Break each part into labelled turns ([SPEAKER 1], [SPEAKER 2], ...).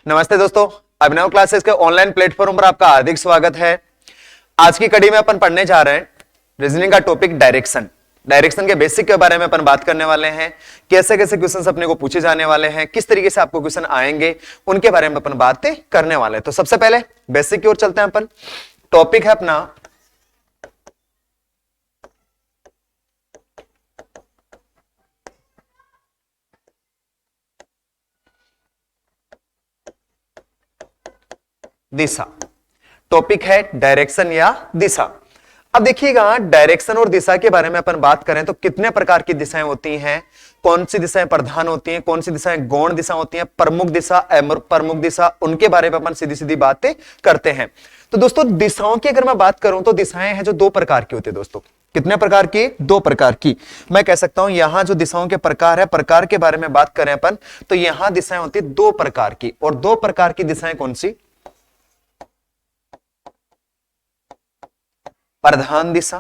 [SPEAKER 1] नमस्ते दोस्तों, अभिनव क्लासेस के ऑनलाइन प्लेटफॉर्म पर आपका हार्दिक स्वागत है। आज की कड़ी में अपन पढ़ने जा रहे हैं रीजनिंग का टॉपिक डायरेक्शन। डायरेक्शन के बेसिक के बारे में अपन बात करने वाले हैं। कैसे कैसे क्वेश्चंस अपने को पूछे जाने वाले हैं, किस तरीके से आपको क्वेश्चन आएंगे, उनके बारे में अपन बातें करने वाले हैं। तो सबसे पहले बेसिक की ओर चलते हैं अपन। टॉपिक है अपना दिशा। टॉपिक है डायरेक्शन या दिशा। अब देखिएगा, डायरेक्शन और दिशा के बारे में अपन बात करें तो कितने प्रकार की दिशाएं होती हैं, कौन सी दिशाएं प्रधान होती हैं, कौन सी दिशाएं गौण दिशा होती हैं, प्रमुख दिशा, अप्रमुख दिशा, उनके बारे में अपन सीधी सीधी बातें करते हैं। तो दोस्तों दिशाओं की अगर मैं बात करूं तो दिशाएं हैं जो दो प्रकार की होती है। दोस्तों कितने प्रकार की? दो प्रकार की। मैं कह सकता हूं यहां जो दिशाओं के प्रकार है, प्रकार के बारे में बात करें अपन तो यहां दिशाएं होती दो प्रकार की। और दो प्रकार की दिशाएं कौन सी? प्रधान दिशा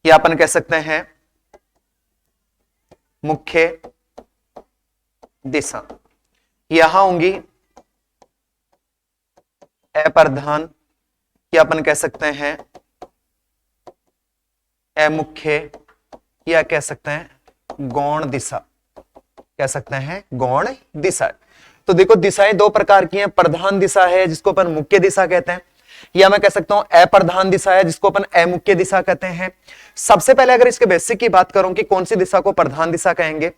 [SPEAKER 1] या अपन कह सकते हैं मुख्य दिशा। यहां होंगी अप्रधान या अपन कह सकते हैं अमुख्य या कह सकते हैं गौण दिशा। कह सकते हैं गौण दिशा। तो देखो दिशाएं दो प्रकार की हैं। प्रधान दिशा है जिसको अपन मुख्य दिशा कहते हैं, या मैं कह सकता हूं अप्रधान दिशा है जिसको अपन अमुख्य दिशा कहते हैं। सबसे पहले अगर इसके बेसिक की बात करूं कि कौन सी दिशा को प्रधान दिशा कहेंगे,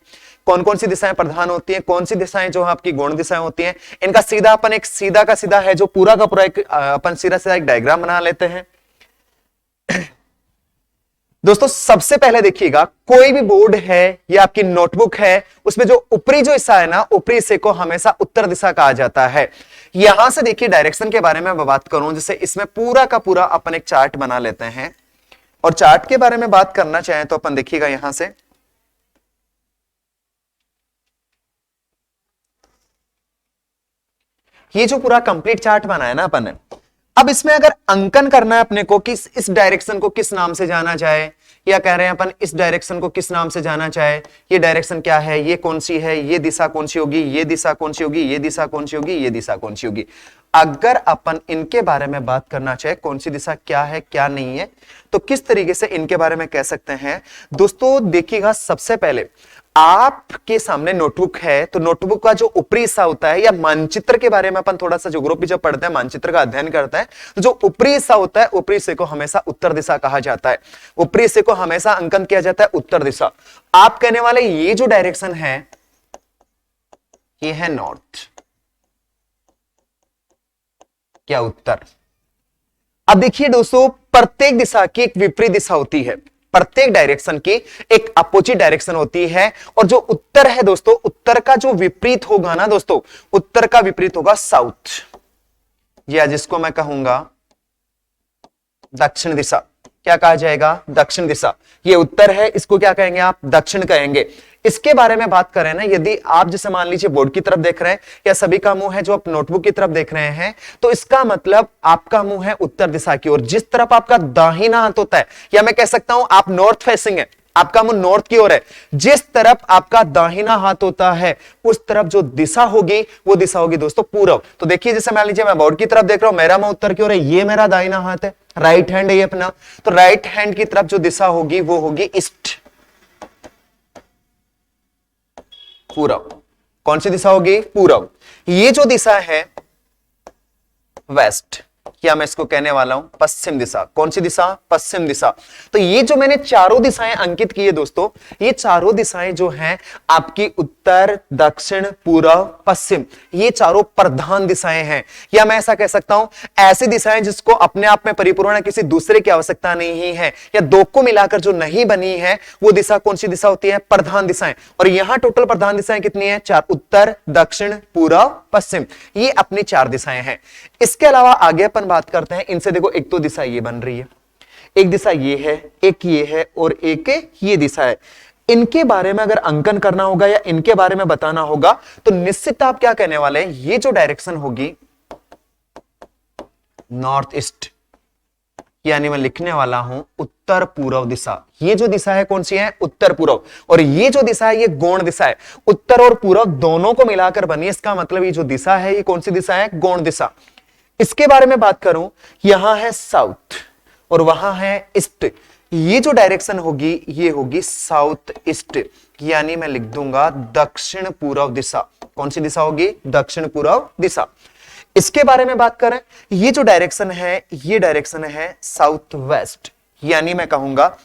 [SPEAKER 1] कौन कौन सी दिशाएं प्रधान होती हैं, कौन सी दिशाएं जो आपकी गौण दिशाएं होती हैं, इनका सीधा अपन एक सीधा का सीधा है जो पूरा का पूरा एक अपन सीधा सीधा एक डायग्राम बना लेते हैं। दोस्तों सबसे पहले देखिएगा, कोई भी बोर्ड है या आपकी नोटबुक है, उसमें जो ऊपरी जो हिस्सा है ना, ऊपरी हिस्से को हमेशा उत्तर दिशा कहा जाता है। यहां से देखिए डायरेक्शन के बारे में मैं बात करूं, जैसे इसमें पूरा का पूरा अपन एक चार्ट बना लेते हैं। और चार्ट के बारे में बात करना चाहें तो अपन देखिएगा यहां से ये जो पूरा कंप्लीट चार्ट बना है ना अपन ने, अब इसमें अगर अंकन करना है अपने को कि इस डायरेक्शन को किस नाम से जाना जाए, या कह रहे हैं अपन इस डायरेक्शन को किस नाम से जाना चाहे, ये डायरेक्शन क्या है, ये कौन सी है, ये दिशा कौन सी होगी, ये दिशा कौन सी होगी, ये दिशा कौन सी होगी, ये दिशा कौन सी होगी, अगर अपन इनके बारे में बात करना चाहे कौन सी दिशा क्या है क्या नहीं है, तो किस तरीके से इनके बारे में कह सकते हैं। दोस्तों देखिएगा, सबसे पहले आपके सामने नोटबुक है, तो नोटबुक का जो ऊपरी हिस्सा होता है, या मानचित्र के बारे में अपन थोड़ा सा ज्योग्राफी जब पढ़ते हैं, मानचित्र का अध्ययन करता है, तो जो ऊपरी हिस्सा होता है, ऊपरी हिस्से को हमेशा उत्तर दिशा कहा जाता है। ऊपरी हिस्से को हमेशा अंकन किया जाता है उत्तर दिशा। आप कहने वाले ये जो डायरेक्शन है ये है नॉर्थ या उत्तर। अब देखिए दोस्तों, प्रत्येक दिशा की एक विपरीत दिशा होती है, प्रत्येक डायरेक्शन की एक अपोजिट डायरेक्शन होती है। और जो उत्तर है दोस्तों, उत्तर का जो विपरीत होगा ना दोस्तों, उत्तर का विपरीत होगा साउथ, या जिसको मैं कहूंगा दक्षिण दिशा। क्या कहा जाएगा? दक्षिण दिशा। ये उत्तर है, इसको क्या कहेंगे आप? दक्षिण कहेंगे। इसके बारे में बात करें ना, यदि आप जैसे मान लीजिए बोर्ड की तरफ देख रहे हैं, या सभी का मुंह है जो आप नोटबुक की तरफ देख रहे हैं, तो इसका मतलब आपका मुंह है उत्तर दिशा की ओर। जिस तरफ आपका दाहिना हाथ होता है, या मैं कह सकता हूं आप नॉर्थ फेसिंग है, आपका मुंह नॉर्थ की ओर है, जिस तरफ आपका दाहिना हाथ होता है उस तरफ जो दिशा होगी वो दिशा होगी दोस्तों पूर्व। तो देखिए जैसे मान लीजिए मैं बोर्ड की तरफ देख रहा हूं, मेरा मुंह उत्तर की ओर है, ये मेरा दाहिना हाथ है, राइट हैंड है ये अपना, तो राइट हैंड की तरफ जो दिशा होगी वो होगी ईस्ट, पूरब। कौन सी दिशा होगी? पूरब। ये जो दिशा है वेस्ट, या मैं इसको कहने वाला हूं पश्चिम दिशा। कौन सी दिशा? पश्चिम दिशा। तो ये जो मैंने चारों दिशाएं अंकित की है दोस्तों, ये चारों दिशाएं जो हैं आपकी उत्तर, दक्षिण, पूर्व, पश्चिम, ये चारों प्रधान दिशाएं हैं। या मैं ऐसा कह सकता हूं ऐसी दिशाएं जिसको अपने आप में परिपूर्ण किसी दूसरे की आवश्यकता नहीं है, या दो को मिलाकर जो नहीं बनी है, वो दिशा कौन सी दिशा होती है? प्रधान दिशाएं। और यहां टोटल प्रधान दिशाएं कितनी है? चार, उत्तर, दक्षिण, पूर्व, पश्चिम, ये अपनी चार दिशाएं हैं। इसके अलावा आगे अपन बात करते हैं इनसे। देखो एक तो दिशा ये बन रही है, एक दिशा ये है, एक ये है, और एक ये दिशा है। इनके बारे में अगर अंकन करना होगा या इनके बारे में बताना होगा तो निश्चित आप क्या कहने वाले हैं, ये जो डायरेक्शन होगी नॉर्थ ईस्ट, यानी मैं लिखने वाला हूं उत्तर पूर्व दिशा। ये जो दिशा है कौन सी है? उत्तर पूर्व। और ये जो दिशा है ये गौण दिशा है। उत्तर और पूर्व दोनों को मिलाकर बनी, इसका मतलब ये जो दिशा है ये कौन सी दिशा है? गौण दिशा। इसके बारे में बात करूं, यहां है साउथ और वहां है ईस्ट। ये जो डायरेक्शन होगी ये होगी साउथ ईस्ट, यानी मैं लिख दूंगा दक्षिण पूर्व दिशा। कौन सी दिशा होगी? दक्षिण पूर्व दिशा। इसके बारे में बात करें, ये जो डायरेक्शन है ये डायरेक्शन है साउथ वेस्ट, यानी मैं कहूंगा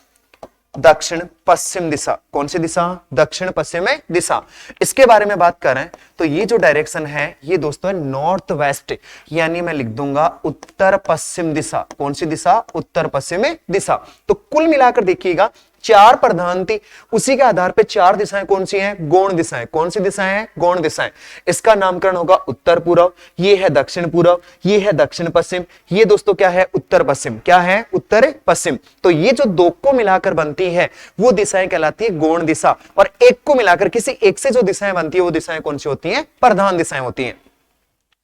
[SPEAKER 1] दक्षिण पश्चिम दिशा। कौन सी दिशा? दक्षिण पश्चिम दिशा। इसके बारे में बात करें तो ये जो डायरेक्शन है ये दोस्तों है नॉर्थ वेस्ट, यानी मैं लिख दूंगा उत्तर पश्चिम दिशा। कौन सी दिशा? उत्तर पश्चिम दिशा। तो कुल मिलाकर देखिएगा चार प्रधान थी, उसी के आधार पे चार दिशाएं कौन सी हैं? गौण दिशाएं। कौन सी दिशाएं हैं? गौण दिशाएं। इसका नामकरण होगा उत्तर पूर्व, ये है दक्षिण पूर्व, ये है दक्षिण पश्चिम, ये दोस्तों क्या है? उत्तर पश्चिम। क्या है? उत्तर पश्चिम। तो ये जो दो को मिलाकर बनती है वो दिशाएं कहलाती है गौण दिशा, और एक को मिलाकर किसी एक से जो दिशाएं बनती है वो दिशाएं कौन सी होती हैं? प्रधान दिशाएं होती हैं।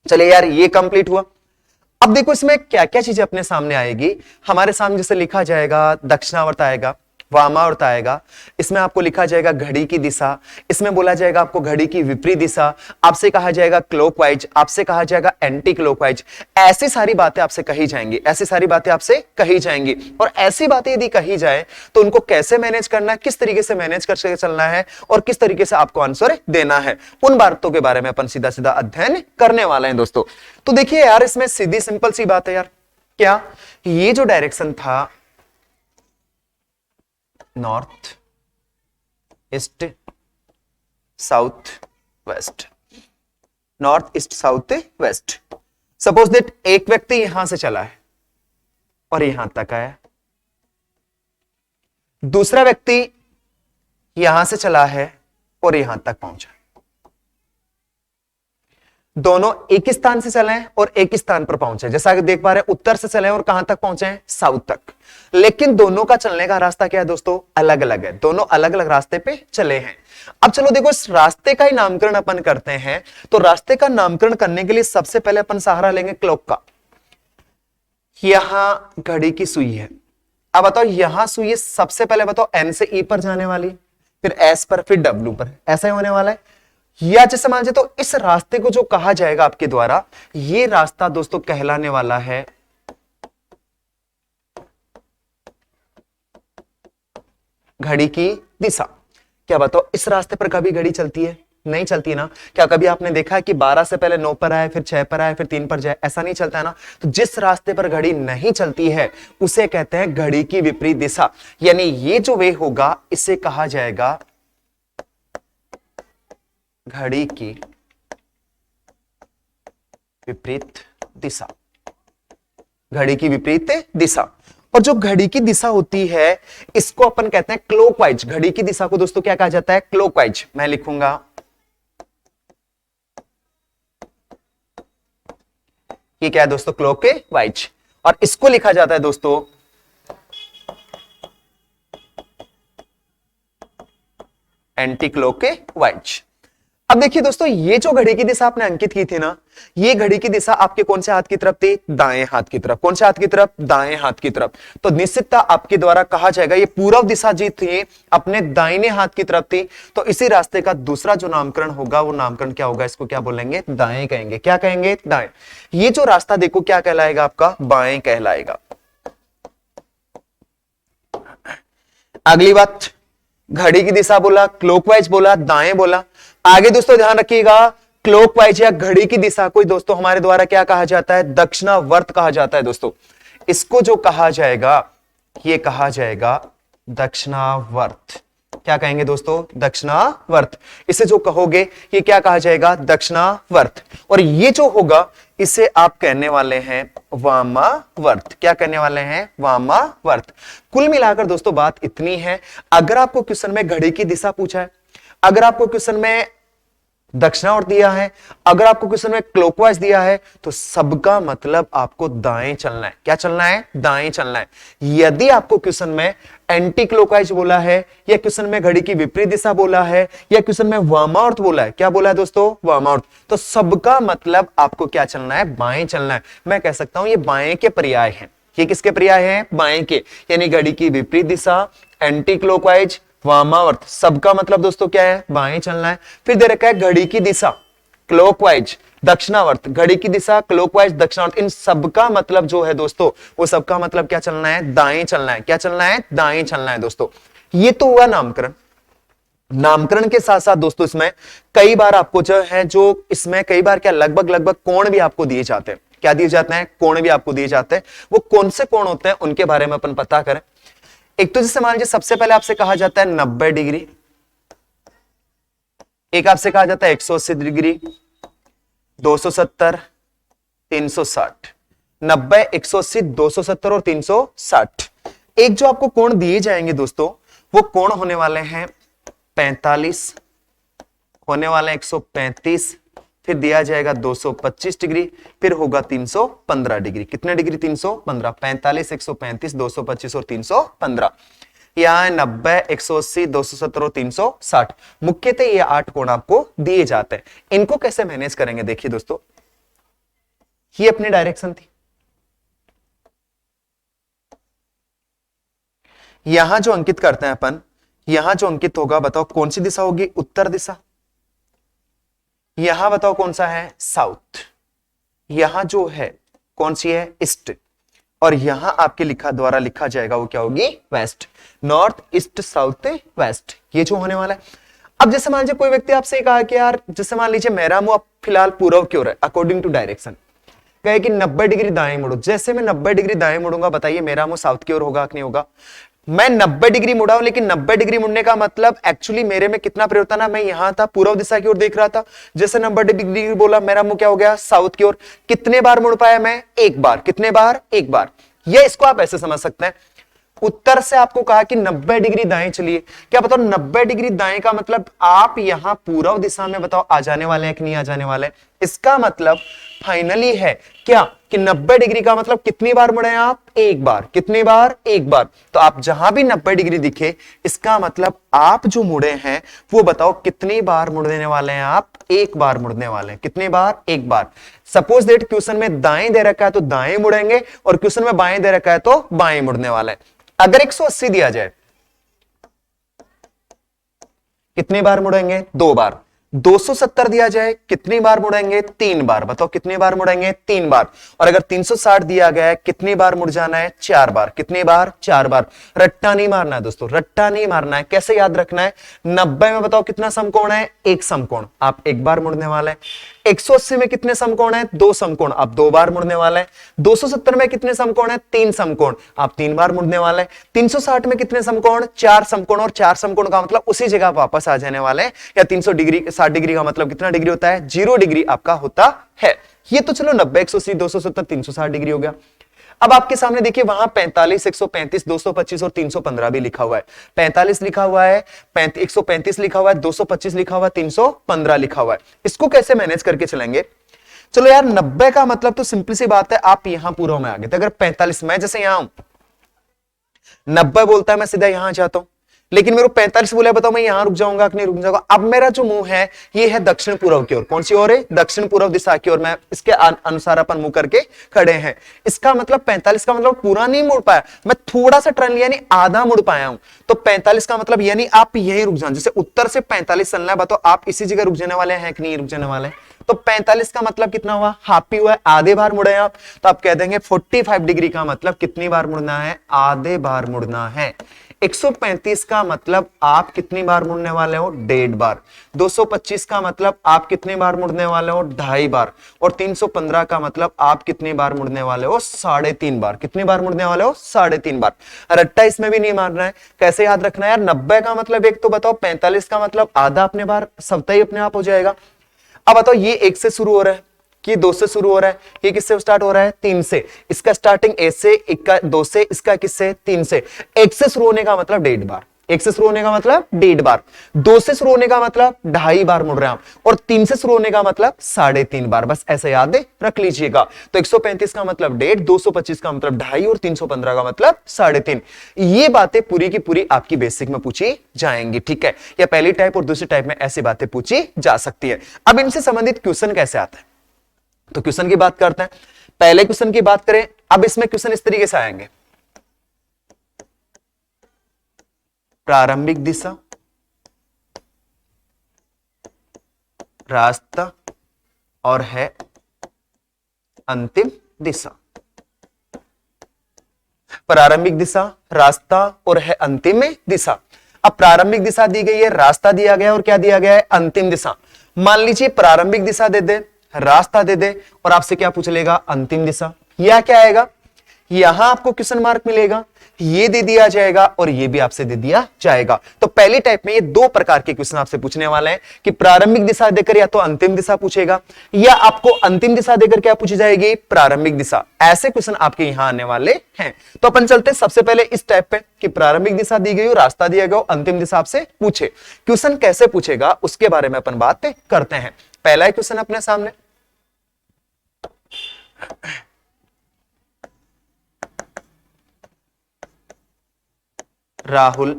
[SPEAKER 1] चलिए यार ये कंप्लीट हुआ। अब देखो इसमें क्या क्या चीजें अपने सामने आएगी। हमारे सामने जैसे लिखा जाएगा दक्षिणावर्त आएगा, वामावर्त आएगा, इसमें आपको लिखा जाएगा घड़ी की दिशा, इसमें बोला जाएगा आपको घड़ी की विपरीत दिशा, आपसे कहा जाएगा क्लॉकवाइज, आपसे कहा जाएगा एंटी क्लॉकवाइज। ऐसी सारी बातें आपसे कही जाएंगी, ऐसी सारी बातें आपसे कही जाएंगी। और ऐसी बातें यदि कही जाए तो उनको कैसे मैनेज करना है, किस तरीके से मैनेज करके चलना है और किस तरीके से आपको आंसर देना है, उन बातों के बारे में अपन सीधा सीधा अध्ययन करने वाले हैं दोस्तों। तो देखिए यार इसमें सीधी सिंपल सी बात है यार, क्या ये जो डायरेक्शन था north east south waste, north east south waste, suppose that एक व्यक्ति यहां से चला है और यहां तक आया, दूसरा व्यक्ति यहां से चला है और यहां तक पहुंचा। दोनों एक स्थान से चले हैं और एक स्थान पर पहुंचे। जैसा कि देख पा रहे हैं उत्तर से चले और कहां तक पहुंचे हैं? साउथ तक। लेकिन दोनों का चलने का रास्ता क्या है दोस्तों? अलग अलग है। दोनों अलग अलग रास्ते पे चले हैं। अब चलो देखो इस रास्ते का ही नामकरण अपन करते हैं। तो रास्ते का नामकरण करने के लिए सबसे पहले अपन सहारा लेंगे क्लॉक का। यहां घड़ी की सुई है, अब बताओ यहां सुई सबसे पहले बताओ एन से ई पर जाने वाली, फिर एस पर, फिर डब्ल्यू पर, ऐसा ही होने वाला है। या जैसे मान लीजिए तो इस रास्ते को जो कहा जाएगा आपके द्वारा, ये रास्ता दोस्तों कहलाने वाला है घड़ी की दिशा। क्या बताओ इस रास्ते पर कभी घड़ी चलती है? नहीं चलती ना। क्या कभी आपने देखा है कि 12 से पहले 9 पर आए, फिर 6 पर आए, फिर 3 पर जाए? ऐसा नहीं चलता है ना। तो जिस रास्ते पर घड़ी नहीं चलती है उसे कहते हैं घड़ी की विपरीत दिशा। यानी ये जो वे होगा इसे कहा जाएगा घड़ी की विपरीत दिशा। घड़ी की विपरीत दिशा। और जो घड़ी की दिशा होती है इसको अपन कहते हैं क्लॉकवाइज। घड़ी की दिशा को दोस्तों क्या कहा जाता है? क्लॉकवाइज। मैं लिखूंगा ये क्या है दोस्तों? क्लॉकवाइज। और इसको लिखा जाता है दोस्तों एंटी क्लॉकवाइज। अब देखिए दोस्तों ये जो घड़ी की दिशा आपने अंकित की थी ना, ये घड़ी की दिशा आपके कौन से हाथ की तरफ थी? दाएं हाथ की तरफ। कौन से हाथ की तरफ? दाएं हाथ की तरफ। तो निश्चितता आपके द्वारा कहा जाएगा ये पूर्व दिशा जी थी, अपने दाहिने हाथ की तरफ थी। तो इसी रास्ते का दूसरा जो नामकरण होगा वो नामकरण क्या होगा? इसको क्या बोलेंगे? दाएं कहेंगे। क्या कहेंगे? दाएं। ये जो रास्ता देखो क्या कहलाएगा आपका? बाएं कहलाएगा। अगली बात, घड़ी की दिशा बोला, क्लॉकवाइज बोला, दाएं बोला। आगे दोस्तों ध्यान रखिएगा क्लॉकवाइज या घड़ी की दिशा को दोस्तों हमारे द्वारा क्या कहा जाता है? दक्षिणावर्त कहा जाता है दोस्तों। इसको जो कहा जाएगा ये कहा जाएगा दक्षिणावर्त। क्या कहेंगे दोस्तों? दक्षिणावर्त। इसे जो कहोगे ये क्या कहा जाएगा? दक्षिणावर्त। और ये जो होगा इसे आप कहने वाले हैं वामावर्त। क्या कहने वाले हैं? वामावर्त। कुल मिलाकर दोस्तों बात इतनी है। अगर आपको क्वेश्चन में घड़ी की दिशा पूछा है, अगर आपको क्वेश्चन में दक्षिणावर्त दिया है, अगर आपको क्वेश्चन में क्लॉकवाइज दिया है, तो सबका मतलब आपको दाएं चलना है। क्या चलना है? दाएं चलना है। यदि आपको क्वेश्चन में एंटी क्लॉकवाइज बोला है, या क्वेश्चन में घड़ी की विपरीत दिशा बोला है, या क्वेश्चन में वामावर्त बोला है, क्या बोला है दोस्तों? वामावर्त। तो सबका मतलब आपको क्या चलना है? बाएं चलना है। मैं कह सकता हूं ये बाएं के पर्याय हैं। ये किसके पर्याय है? बाएं के, यानी घड़ी की विपरीत दिशा, एंटी क्लॉकवाइज, वामावर्त, सबका मतलब दोस्तों क्या है? बाएं चलना है। फिर दे रखा है घड़ी की दिशा क्लॉकवाइज, दक्षिणावर्त, घड़ी की दिशा क्लॉकवाइज, दक्षिणावर्त, इन सबका मतलब जो है दोस्तों, वो सबका मतलब क्या चलना है? दाएं चलना है। क्या चलना है? दाएं चलना है दोस्तों। ये तो हुआ नामकरण। नामकरण के साथ साथ दोस्तों इसमें कई बार आपको जो है, जो इसमें कई बार क्या लगभग कोण भी आपको दिए जाते हैं। क्या दिए जाते हैं? कोण भी आपको दिए जाते हैं। वो कौन से कोण होते हैं उनके बारे में अपन पता करें। एक तो जैसे मान लीजिए सबसे पहले आपसे कहा जाता है 90 डिग्री, एक आपसे कहा जाता है 180 डिग्री, 270, 360, 90, 180, 270 और 360। एक जो आपको कोण दिए जाएंगे दोस्तों, वो कोण होने वाले हैं 45, होने वाले 135, फिर दिया जाएगा 225 डिग्री, फिर होगा 315 डिग्री। कितने डिग्री? 315, 45, 135, 225 और 315। यहां है 90, 180, 270 और 360। मुख्यतः ये 8 कोण आपको दिए जाते हैं। इनको कैसे मैनेज करेंगे? देखिए दोस्तों, ये अपनी डायरेक्शन थी। यहां जो अंकित करते हैं अपन, यहां जो अंकित होगा बताओ कौन सी दिशा होगी? उत्तर दिशा। यहां बताओ कौन सा है? साउथ। यहां जो है कौन सी है? ईस्ट। और यहां आपके द्वारा लिखा जाएगा वो क्या होगी? West. North, east, south, west, ये जो होने वाला है। अब जैसे मान लीजिए कोई व्यक्ति आपसे कहा कि यार जैसे मान लीजिए मेरा मुंह फिलहाल पूर्व की ओर है, अकॉर्डिंग टू डायरेक्शन, कहे कि 90 डिग्री दाएं मुड़ो। जैसे मैं 90 डिग्री दाएं मुड़ूंगा, बताइए मेरा मुंह साउथ की ओर होगा कि नहीं होगा? मैं 90 डिग्री मुड़ा हूं, लेकिन 90 डिग्री मुड़ने का मतलब एक्चुअली मेरे में कितना परिवर्तन है? मैं यहां था, पूर्व दिशा की ओर देख रहा था। जैसे 90 डिग्री बोला, मेरा मुंह क्या हो गया? साउथ की ओर। कितने बार मुड़ पाया मैं? एक बार। कितने बार? एक बार। ये इसको आप ऐसे समझ सकते हैं, उत्तर से आपको कहा कि 90 डिग्री दाएं चलिए। क्या बताओ 90 डिग्री दाएं का मतलब आप यहां पूर्व दिशा में बताओ आ जाने वाले हैं कि नहीं आ जाने वाले? इसका मतलब फाइनली है क्या कि 90 डिग्री का मतलब कितनी बार मुड़े आप? एक बार। कितनी बार? एक बार। तो आप जहां भी 90 डिग्री दिखे, इसका मतलब आप जो मुड़े हैं वो बताओ कितनी बार मुड़ने वाले हैं आप? एक बार मुड़ने वाले हैं। कितनी बार? एक बार। सपोज दैट क्वेश्चन में दाएं दे रखा है तो दाएं मुड़ेंगे, और क्वेश्चन में बाएं दे रखा है तो बाएं मुड़ने वाले हैं। अगर 180 दिया जाए, कितनी बार मुड़ेंगे? 2 बार। 270 दिया जाए, कितनी बार मुड़ेंगे? 3 बार। बताओ कितनी बार मुड़ेंगे? 3 बार। और अगर 360 दिया गया है, कितनी बार मुड़ जाना है? 4 बार। कितनी बार? 4 बार। रट्टा नहीं मारना है दोस्तों, रट्टा नहीं मारना है। कैसे याद रखना है? 90 में बताओ कितना समकोण है? एक समकोण, आप एक बार मुड़ने वाले हैं। 180 में कितने समकोण है? 2 समकोण, आप 2 बार मुड़ने वाले हैं। 270 में कितने समकोण है? 3 समकोण, आप 3 बार मुड़ने वाले हैं। 360 में कितने समकोण? 4 समकोण, और 4 समकोण का मतलब उसी जगह वापस आ जाने वाले हैं। या 300 डिग्री, 60 डिग्री का मतलब कितना डिग्री होता है? 0 डिग्री आपका होता है। ये तो चलो 90, 180, 270, 360 डिग्री हो गया। अब आपके सामने देखिए वहां 45, 135, 225 और 315 भी लिखा हुआ है। 45 लिखा हुआ है, 135 लिखा हुआ है, 225 लिखा हुआ है, 315 लिखा हुआ है। इसको कैसे मैनेज करके चलेंगे? चलो यार 90 का मतलब तो सिंपल सी बात है, आप यहां पूर्व में आ गए थे। अगर 45, मैं जैसे यहां हूं, 90 बोलता है मैं सीधा यहां जाता हूं, लेकिन मेरे को 45 बोला, बताओ मैं यहां रुक जाऊंगा कि नहीं रुक जाऊंगा? अब मेरा जो मुंह है ये है दक्षिण पूर्व की ओर। कौन सी ओर है? दक्षिण पूर्व दिशा की ओर। मैं इसके अनुसार अपन मुंह करके खड़े हैं। इसका मतलब 45 का मतलब पूरा नहीं मुड़ पाया, मैं थोड़ा सा टर्न लिया, यानी आधा मुड़ पाया हूं। तो 45 का मतलब यानी आप यहीं रुक जाओ। जैसे उत्तर से 45 चलना है, बताओ आप इसी जगह रुक जाने वाले हैं कि नहीं रुक जाने वाले? तो 45 का मतलब कितना हुआ? हाफ ही हुआ है, आधे बार मुड़े आप। तो आप कह देंगे 45 डिग्री का मतलब कितनी बार मुड़ना है? आधे बार मुड़ना है। 135 का मतलब आप कितनी बार मुड़ने वाले हो? 1.5 बार। 225 का मतलब आप कितनी बार मुड़ने वाले हो? 2.5 बार। और 315 का मतलब आप कितनी बार मुड़ने वाले हो? 3.5 बार। कितनी बार मुड़ने वाले हो? 3.5 बार। रट्टा इसमें भी नहीं मारना है। कैसे याद रखना है यार? 90 का मतलब एक तो बताओ, 45 का मतलब आधा अपने बार, सबता ही अपने आप हो जाएगा। अब बताओ ये 1 से शुरू हो रहा है कि 2 से शुरू हो रहा है? ये किससे स्टार्ट हो रहा है? 3 से। इसका स्टार्टिंग 1 से, 2 से, इसका किससे? 3 से। 1 से शुरू होने का मतलब 1.5 बार। 1 से शुरू होने का मतलब 1.5 बार। 2 से शुरू होने का मतलब 2.5 बार मुड़ रहे हैं आप, और 3 से शुरू होने का मतलब 3.5 बार। बस ऐसे याद रख लीजिएगा। तो 135 का मतलब 1.5, 225 का मतलब 2.5 और 315 का मतलब 3.5। ये बातें पूरी की पूरी आपकी बेसिक में पूछी जाएंगी, ठीक है? या पहली टाइप और दूसरी टाइप में ऐसी बातें पूछी जा सकती है। अब इनसे संबंधित क्वेश्चन कैसे आता है, तो क्वेश्चन की बात करते हैं। पहले क्वेश्चन की बात करें, अब इसमें क्वेश्चन इस तरीके से आएंगे, प्रारंभिक दिशा, रास्ता और है अंतिम दिशा। प्रारंभिक दिशा, रास्ता और है अंतिम दिशा। अब प्रारंभिक दिशा दी गई है, रास्ता दिया गया और क्या दिया गया है, अंतिम दिशा। मान लीजिए प्रारंभिक दिशा दे दे, रास्ता दे दे और आपसे क्या पूछ लेगा, अंतिम दिशा। यह क्या आएगा, यहां आपको क्वेश्चन मार्क मिलेगा, ये दे दिया जाएगा और ये भी आपसे दे दिया जाएगा। तो पहली टाइप में ये दो प्रकार के क्वेश्चन आपसे पूछने वाले हैं कि प्रारंभिक दिशा देकर या तो अंतिम दिशा पूछेगा या आपको अंतिम दिशा देकर क्या पूछी जाएगी, प्रारंभिक दिशा। ऐसे क्वेश्चन आपके यहां आने वाले हैं। तो अपन चलते सबसे पहले इस टाइप पे कि प्रारंभिक दिशा दी गई हो, रास्ता दिया गया हो, अंतिम दिशा आपसे पूछे। क्वेश्चन कैसे पूछेगा उसके बारे में अपन बात करते हैं। पहला क्वेश्चन अपने सामने, राहुल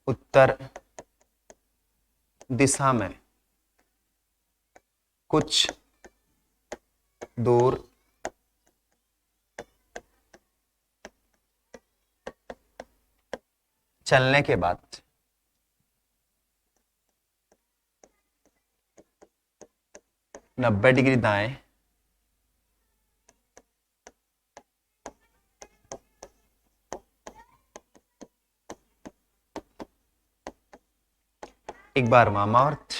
[SPEAKER 1] उत्तर दिशा में कुछ दूर चलने के बाद 90 डिग्री दाएं एक बार वामावर्त,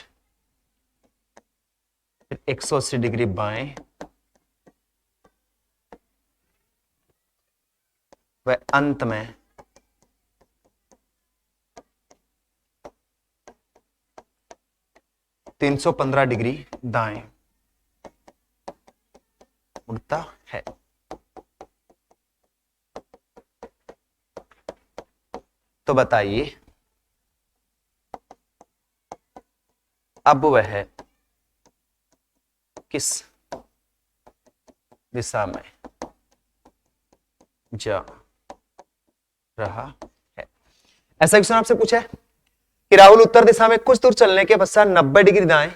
[SPEAKER 1] फिर 180 डिग्री बाएं व अंत में 315 डिग्री दाएं मुड़ता है। तो बताइए अब वह किस दिशा में जा रहा है। ऐसा क्वेश्चन आपसे पूछा है कि राहुल उत्तर दिशा में कुछ दूर चलने के पश्चात 90 डिग्री दाएं,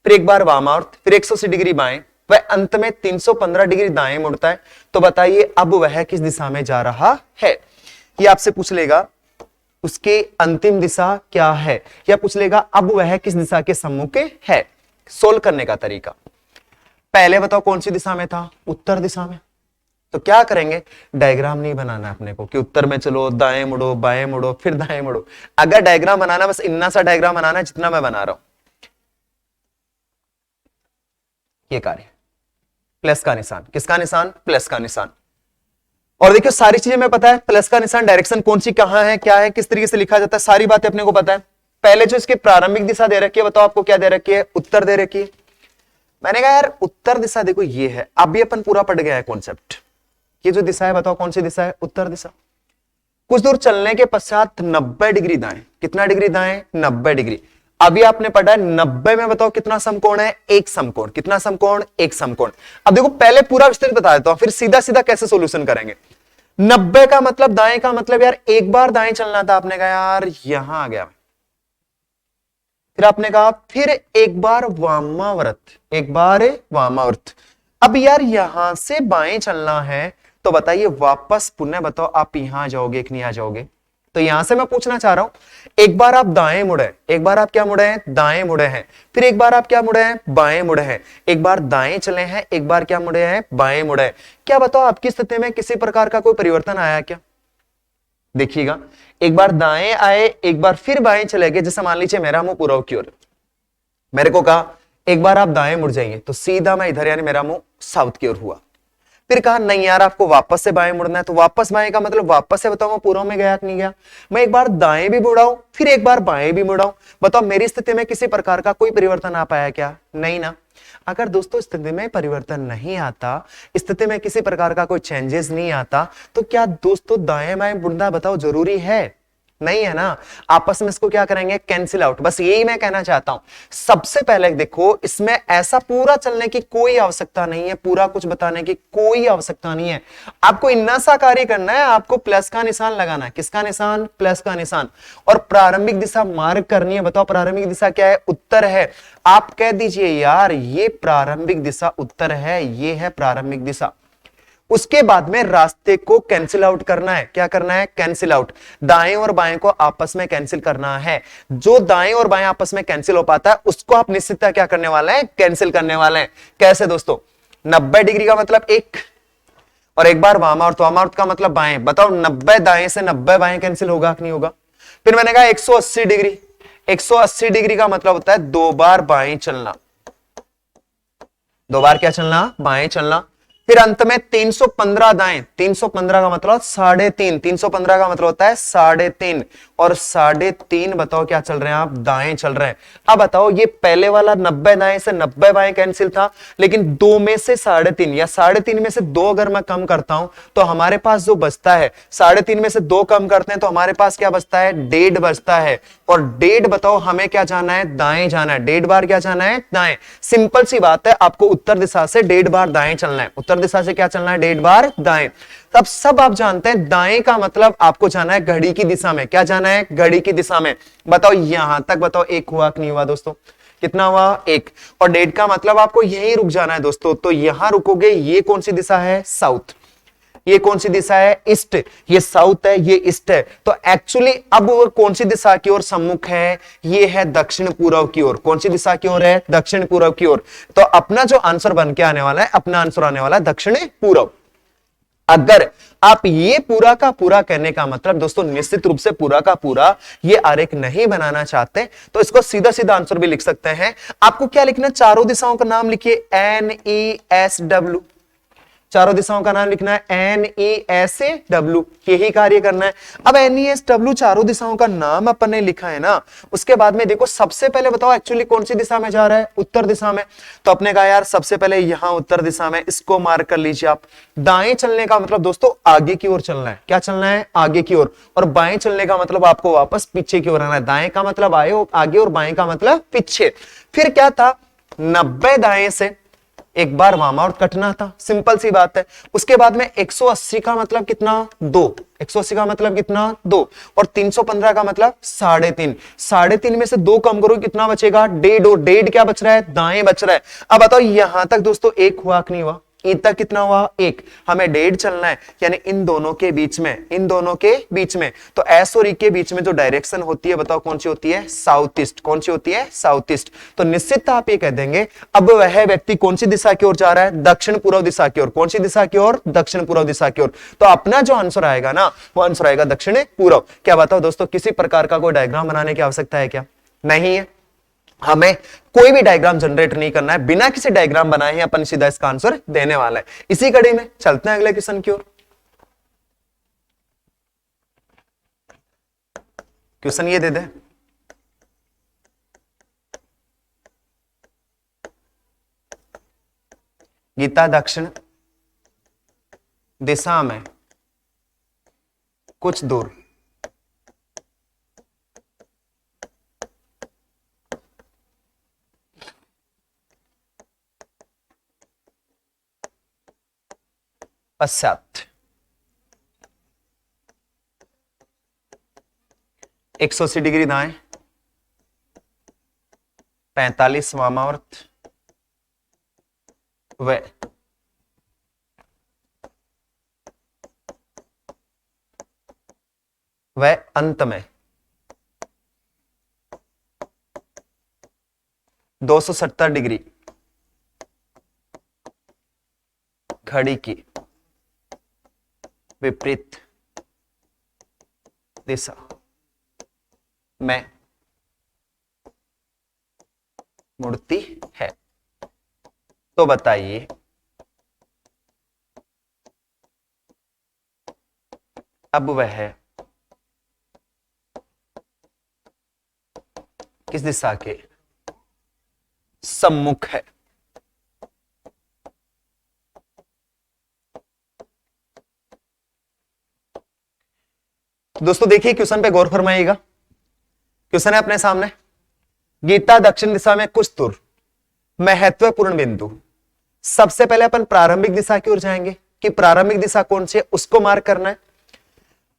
[SPEAKER 1] फिर एक बार वामावर्त, फिर 180 डिग्री बाएं, वह अंत में 315 डिग्री दाएं मुड़ता है। तो बताइए अब वह किस दिशा में जा रहा है। ये आपसे पूछ लेगा उसके अंतिम दिशा क्या है, या पूछ लेगा अब वह किस दिशा के सम्मुख है। सोल्व करने का तरीका, पहले बताओ कौन सी दिशा में था, उत्तर दिशा में। तो क्या करेंगे, डायग्राम नहीं बनाना अपने को कि उत्तर में चलो, दाएं मुड़ो, बाएं मुड़ो, फिर दाएं मुड़ो। अगर डायग्राम बनाना, बस इतना सा डायग्राम बनाना है जितना मैं बना रहा हूं। ये कार्य प्लस का निशान, किसका निशान, प्लस का निशान। और देखिए सारी चीजें मैं पता है, प्लस का निशान, डायरेक्शन कौन सी कहां है, क्या है, किस तरीके से लिखा जाता है, सारी बातें अपने को पता है। पहले जो इसकी प्रारंभिक दिशा दे रखी है, बताओ आपको क्या दे रखी है, उत्तर दे रखी है। मैंने कहा यार उत्तर दिशा देखो ये है, अब भी अपन पूरा पढ़ गया है कॉन्सेप्ट। ये जो दिशा है बताओ कौन सी दिशा है, उत्तर दिशा। कुछ दूर चलने के पश्चात 90 डिग्री दाएं, कितना डिग्री दाएं, 90 डिग्री। अभी आपने पढ़ा है 90 में बताओ कितना समकोण है, एक समकोण। कितना समकोण, एक समकोण। अब देखो पहले पूरा विस्तृत बता देता हूं, फिर सीधा सीधा कैसे सॉल्यूशन करेंगे। 90 का मतलब दाएं का मतलब यार एक बार दाएं चलना था, आपने कहा यार यहां आ गया। फिर आपने कहा फिर एक बार वामावर्त, एक बार वामावर्त। अब यार यहां से बाएं चलना है, तो बताइए वापस पुनः बताओ आप यहां जाओगे कि नहीं आ जाओगे। तो यहां से मैं पूछना चाह रहा हूं, एक बार आप दाएं मुड़े, एक बार आप क्या मुड़े हैं, दाएं मुड़े हैं, फिर एक बार आप क्या मुड़े हैं, बाएं मुड़े हैं, एक बार दाएं चले हैं, एक बार क्या मुड़े हैं, बाएं मुड़े हैं। क्या बताओ आपकी स्थिति में किसी प्रकार का कोई परिवर्तन आया क्या। देखिएगा एक बार दाएं आए, एक बार फिर बाएं चले गए। जैसे मान लीजिए मेरा मुंह पूर्व की ओर, मेरे को कहा एक बार आप दाएं मुड़ जाइए, तो सीधा मैं इधर यानी मेरा मुंह साउथ की ओर हुआ। फिर कहा नहीं यार आपको वापस से बाएं मुड़ना है, तो वापस बाएं का मतलब वापस से बताओ मैं पूर्व में गया कि नहीं गया। मैं एक बार दाएं भी मुड़ाऊं, फिर एक बार बाएं भी मुड़ाऊं, बताओ मेरी स्थिति में किसी प्रकार का कोई परिवर्तन आ पाया क्या, नहीं ना। अगर दोस्तों स्थिति में परिवर्तन नहीं आता, स्थिति में किसी प्रकार का कोई चेंजेस नहीं आता, तो क्या दोस्तों दाएं बाएं मुड़ना बताओ जरूरी है, नहीं है ना, आपस में इसको क्या करेंगे, कैंसिल आउट। बस यही मैं कहना चाहता हूं। सबसे पहले देखो, इसमें ऐसा पूरा चलने की कोई आवश्यकता नहीं है, पूरा कुछ बताने की कोई आवश्यकता नहीं है। आपको इतना सा कार्य करना है, आपको प्लस का निशान लगाना है। किसका निशान, प्लस का निशान, और प्रारंभिक दिशा मार्क करनी है। बताओ प्रारंभिक दिशा क्या है, उत्तर है। आप कह दीजिए यार ये प्रारंभिक दिशा उत्तर है, ये है प्रारंभिक दिशा। उसके बाद में रास्ते को कैंसिल आउट करना है। क्या करना है, कैंसिल आउट। दाएं और बाएं को आपस में कैंसिल करना है। जो दाएं और बाएं आपस में कैंसिल हो पाता है उसको आप निश्चितता क्या करने वाले हैं, कैंसिल करने वाले हैं। कैसे दोस्तों, 90 डिग्री का मतलब एक, और एक बार वामावर्त, वामावर्त का मतलब बाएं। बताओ 90 दाएं से 90 बाएं कैंसिल होगा कि नहीं होगा। फिर मैंने कहा 180 डिग्री, 180 डिग्री का मतलब होता है दो बार बाएं चलना। दो बार क्या चलना, बाएं चलना। फिर अंत में 315 दाएं, 315 का मतलब 3.5, 315 का मतलब होता है 3.5, और 3.5 बताओ क्या चल रहे हैं आप, दाएं चल रहे हैं। अब बताओ ये पहले वाला 90 दाएं से 90 बाएं कैंसिल था, लेकिन दो में से 3.5 या 3.5 में से दो अगर मैं कम करता हूं तो हमारे पास जो बचता है, 3.5 में से दो कम करते हैं तो हमारे पास क्या बचता है, 1.5 बचता है। और 1.5 बताओ हमें क्या जाना है, दाएं जाना है। 1.5 बार क्या जाना है, दाएं। सिंपल सी बात है, आपको उत्तर दिशा से 1.5 बार दाएं चलना है। उत्तर दिशा से क्या चलना है, 1.5 बार दाएं। तब सब आप जानते हैं दाएं का मतलब आपको जाना है घड़ी की दिशा में। क्या जाना है, घड़ी की दिशा में। बताओ यहां तक बताओ एक हुआ कि नहीं हुआ दोस्तों, कितना हुआ, एक। और 1.5 का मतलब आपको यहीं रुक जाना है दोस्तों, तो यहां रुकोगे। ये कौन सी दिशा है, साउथ। ये कौन सी दिशा है, ईस्ट। ये साउथ है, ये ईस्ट है। तो एक्चुअली अब वो कौन सी दिशा की ओर सम्मुख है, ये है दक्षिण पूर्व की ओर। कौन सी दिशा की ओर है, दक्षिण पूर्व की ओर। तो अपना जो आंसर बन के आने वाला है, अपना आंसर आने वाला है दक्षिण पूर्व। अगर आप ये पूरा का पूरा कहने का मतलब दोस्तों निश्चित रूप से पूरा का पूरा ये आरेख नहीं बनाना चाहते तो इसको सीधा सीधा आंसर भी लिख सकते हैं। आपको क्या लिखना है, चारों दिशाओं का नाम लिखिए, NESW। चारों दिशाओं का नाम लिखना है NESW, यही कार्य करना है। अब NESW चारों दिशाओं का नाम अपन ने लिखा है ना, उसके बाद में देखो सबसे पहले बताओ एक्चुअली कौन सी दिशा में जा रहा है, उत्तर दिशा में। तो अपने कहा यार सबसे पहले यहां उत्तर दिशा में, इसको मार्क कर लीजिए आप। दाएं चलने का मतलब दोस्तों आगे की ओर चलना है। क्या चलना है, आगे की ओर। और बाएं चलने का मतलब आपको वापस पीछे की ओर आना है। दाएं का मतलब आगे और बाएं का मतलब पीछे। फिर क्या था, 90 दाएं से एक बार वामावर्त कटना था, सिंपल सी बात है। उसके बाद में 180 का मतलब कितना, दो। 180 का मतलब कितना, दो। और 315 का मतलब 3.5। 3.5 में से दो कम करो कितना बचेगा, 1.5। और 1.5 क्या बच रहा है, दाएं बच रहा है। अब बताओ यहां तक दोस्तों एक हुआ कि नहीं हुआ, ईद तक कितना हुआ, एक। हमें 1.5 चलना है, यानी इन दोनों के बीच में, इन दोनों के बीच में। तो एस और ई के बीच में जो डायरेक्शन होती है बताओ कौन सी होती है, साउथ ईस्ट। कौन सी होती है, साउथ ईस्ट। तो निश्चित आप ये कह देंगे अब वह व्यक्ति कौन सी दिशा की ओर जा रहा है, दक्षिण पूर्व दिशा की ओर। कौन सी दिशा की ओर, दक्षिण पूर्व दिशा की ओर। तो अपना जो आंसर आएगा ना, वो आंसर आएगा दक्षिण पूर्व। क्या बताओ दोस्तों, किसी प्रकार का कोई डायग्राम बनाने की आवश्यकता है क्या, नहीं है। हमें कोई भी डायग्राम जनरेट नहीं करना है, बिना किसी डायग्राम बनाए ही अपन सीधा इसका आंसर देने वाला है। इसी कड़ी में चलते हैं अगले क्वेश्चन की ओर। क्वेश्चन ये दे दे, गीता दक्षिण दिशा में कुछ दूर पश्चात 180 डिग्री दाएं, 45 वामावर्त व अंत में 270 डिग्री घड़ी की विपरीत दिशा में मुड़ती है। तो बताइए अब वह किस दिशा के सम्मुख है। दोस्तों देखिए क्वेश्चन पे गौर फरमाइएगा। क्वेश्चन है अपने सामने, गीता दक्षिण दिशा में कुछ दूर, महत्वपूर्ण बिंदु। सबसे पहले अपन प्रारंभिक दिशा की ओर जाएंगे कि प्रारंभिक दिशा कौन सी है, उसको मार्क करना है।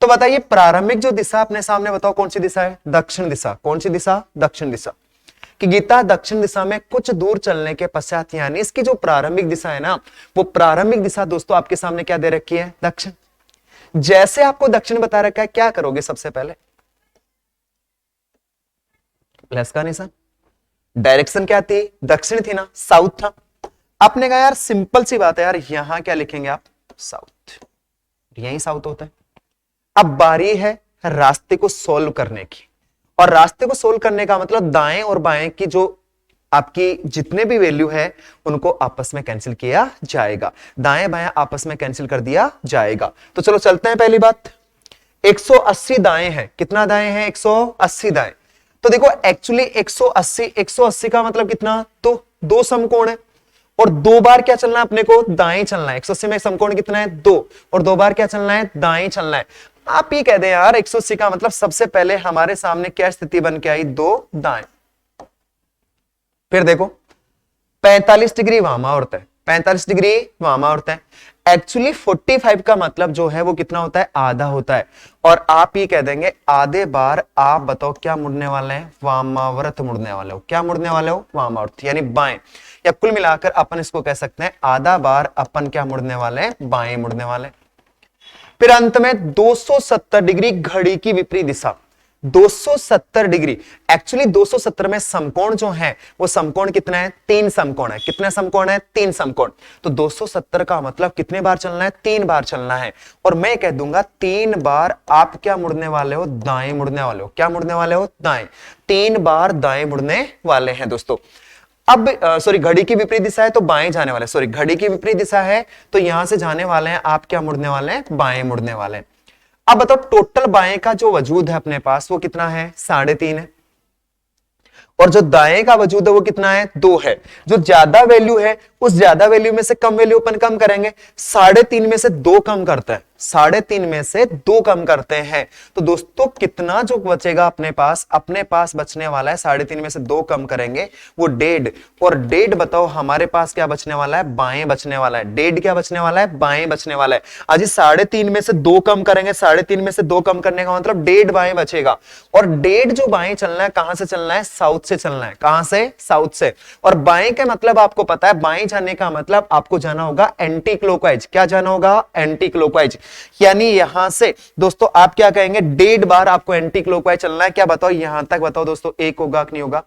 [SPEAKER 1] तो बताइए प्रारंभिक जो दिशा अपने सामने, बताओ कौन सी दिशा है, दक्षिण दिशा। कौन सी दिशा, दक्षिण दिशा। कि गीता दक्षिण दिशा में कुछ दूर चलने के पश्चात, यानी इसकी जो प्रारंभिक दिशा है ना, वो प्रारंभिक दिशा दोस्तों आपके सामने क्या दे रखी है, दक्षिण। जैसे आपको दक्षिण बता रखा है, क्या करोगे सबसे पहले, प्लस का निशान। डायरेक्शन क्या थी, दक्षिण थी ना, साउथ था। आपने कहा यार सिंपल सी बात है यार, यहां क्या लिखेंगे आप, साउथ। यही साउथ होता है। अब बारी है रास्ते को सोल्व करने की, और रास्ते को सोल्व करने का मतलब दाएं और बाएं की जो आपकी जितने भी वैल्यू है उनको आपस में कैंसिल किया जाएगा, दाएं बाएं आपस में कैंसिल कर दिया जाएगा। तो चलो चलते हैं। पहली बात 180 दाएं हैं, कितना दाएं हैं, 180 दाएं। तो देखो एक्चुअली 180 का मतलब कितना, तो दो समकोण है, और दो बार क्या चलना है अपने को, दाएं चलना है। 180 में समकोण कितना है, दो, और दो बार क्या चलना है, दाएं चलना है। आप ही कह दें यार 180 का मतलब सबसे पहले हमारे सामने क्या स्थिति बन के आई, दो दाएं। फिर देखो 45 डिग्री वामावर्त है, 45 डिग्री वामावर्त है। एक्चुअली 45 का मतलब जो है वो कितना होता है, आधा होता है। और आप ये कह देंगे आधे बार आप बताओ क्या मुड़ने वाले हैं, वामावर्त मुड़ने वाले हो। क्या मुड़ने वाले हो, वामावर्त यानी बाएं। या कुल मिलाकर अपन इसको कह सकते हैं आधा बार अपन क्या मुड़ने वाले हैं, बाएं मुड़ने वाले। फिर अंत में 270 डिग्री घड़ी की विपरीत दिशा, 270 डिग्री। एक्चुअली 270 में समकोण जो है वो समकोण कितना है, तीन समकोण है। कितने समकोण है, तीन समकोण। तो 270 का मतलब कितने बार चलना है, तीन बार चलना है। और मैं कह दूंगा तीन बार आप क्या मुड़ने वाले हो, दाएं मुड़ने वाले हो। क्या मुड़ने वाले हो, दाएं। तीन बार दाएं मुड़ने वाले हैं दोस्तों। अब सॉरी घड़ी की विपरीत दिशा है तो बाएं जाने वाले, सॉरी घड़ी की विपरीत दिशा है तो यहां से जाने वाले हैं, आप क्या मुड़ने वाले हैं, बाएं मुड़ने वाले हैं। अब बताओ टोटल बाएं का जो वजूद है अपने पास वो कितना है, 3.5 है। और जो दाएं का वजूद है वो कितना है, 2 है। जो ज्यादा वैल्यू है उस ज्यादा वैल्यू में से कम वैल्यू अपन कम करेंगे। 3.5 में से 2 कम करता है, 3.5 में से 2 कम करते हैं। तो दोस्तों कितना जो बचेगा अपने पास बचने वाला है, 3.5 में से 2 कम करेंगे वो 1.5। और 1.5 बताओ हमारे पास क्या बचने वाला है, बाएं बचने वाला है। 1.5 क्या बचने वाला है, बाएं बचने वाला है। आज 3.5 में से 2 कम करेंगे, 3.5 में से 2 कम करने का मतलब 1.5 बाएं बचेगा। और 1.5 जो बाएं चलना है, कहां से चलना है, साउथ से चलना है। कहां से, साउथ से। और बाएं का मतलब आपको पता है, बाएं जाने का मतलब आपको जाना होगा एंटी क्लॉकवाइज। क्या जाना होगा, एंटी क्लॉकवाइज। यानी यहां से दोस्तों आप क्या कहेंगे, 1.5 बार आपको एंटी क्लॉकवाइज चलना है। क्या बताओ यहां तक, बताओ दोस्तों एक होगा कि नहीं होगा,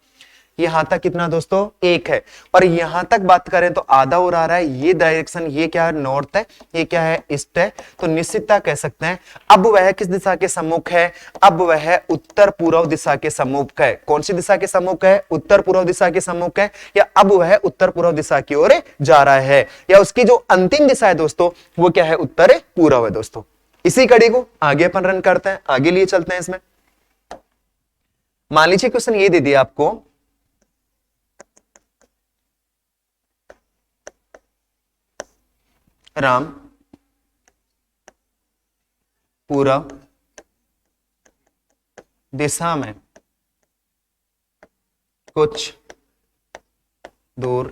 [SPEAKER 1] यहां तक कितना दोस्तों, एक है। और यहां तक बात करें तो आधा और आ रहा है। ये डायरेक्शन ये क्या है, नॉर्थ है, ये क्या है, ईस्ट है। तो निश्चितता कह सकते हैं अब वह किस दिशा के सम्मुख है, अब वह उत्तर पूर्व दिशा के सम्मुख है। कौन सी दिशा के सम्मुख है, उत्तर पूर्व दिशा के सम्मुख है। या अब वह उत्तर पूर्व दिशा की ओर जा रहा है, या उसकी जो अंतिम दिशा है दोस्तों वो क्या है, उत्तर पूर्व है दोस्तों। इसी कड़ी को आगे अपन रन करते हैं, आगे लिए चलते हैं। इसमें मान लीजिए क्वेश्चन ये दे दिया आपको, राम पूरब दिशा में कुछ दूर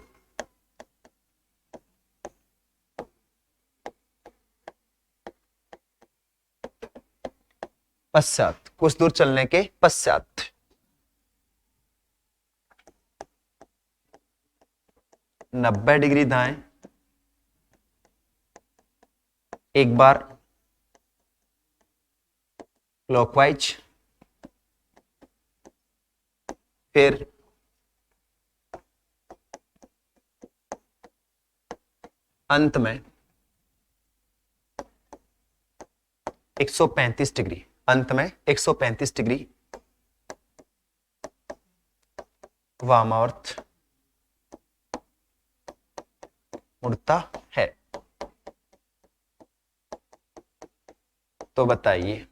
[SPEAKER 1] पश्चात, कुछ दूर चलने के पश्चात 90 डिग्री दाएं, एक बार क्लॉकवाइज, फिर अंत में 135 डिग्री, अंत में 135 डिग्री वामावर्त मुड़ता है। तो बताइए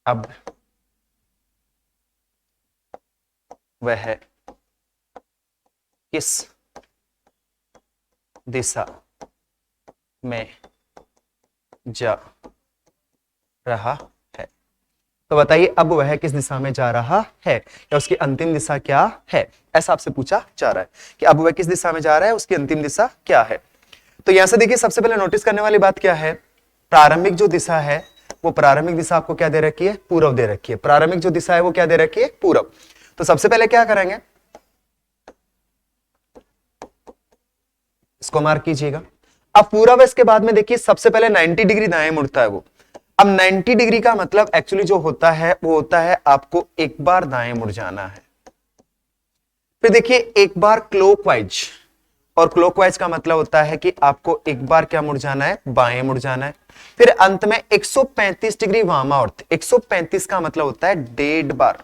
[SPEAKER 1] अब वह किस दिशा में जा रहा है। तो बताइए अब वह किस दिशा में जा रहा है, या उसकी अंतिम दिशा क्या है, ऐसा आपसे पूछा जा रहा है कि अब वह किस दिशा में जा रहा है, उसकी अंतिम दिशा क्या है। तो यहां से देखिए सबसे पहले नोटिस करने वाली बात क्या है, प्रारंभिक जो दिशा है वो प्रारंभिक दिशा आपको क्या दे रखी है, पूर्व दे रखी है। प्रारंभिक जो दिशा है वो क्या दे रखी है, पूर्व। तो सबसे पहले क्या करेंगे, इसको मार्क कीजिएगा। अब पूर्व, इसके बाद में देखिए सबसे पहले 90 डिग्री दाएं मुड़ता है वो। अब 90 डिग्री का मतलब एक्चुअली जो होता है वो होता है आपको एक बार दाएं मुड़ जाना है। फिर देखिए एक बार क्लॉकवाइज, और क्लॉकवाइज का मतलब होता है कि आपको एक बार क्या मुड़ जाना है, बाएं मुड़ जाना है। फिर अंत में 135 डिग्री वामावर्त, 135 का मतलब होता है 1.5 बार,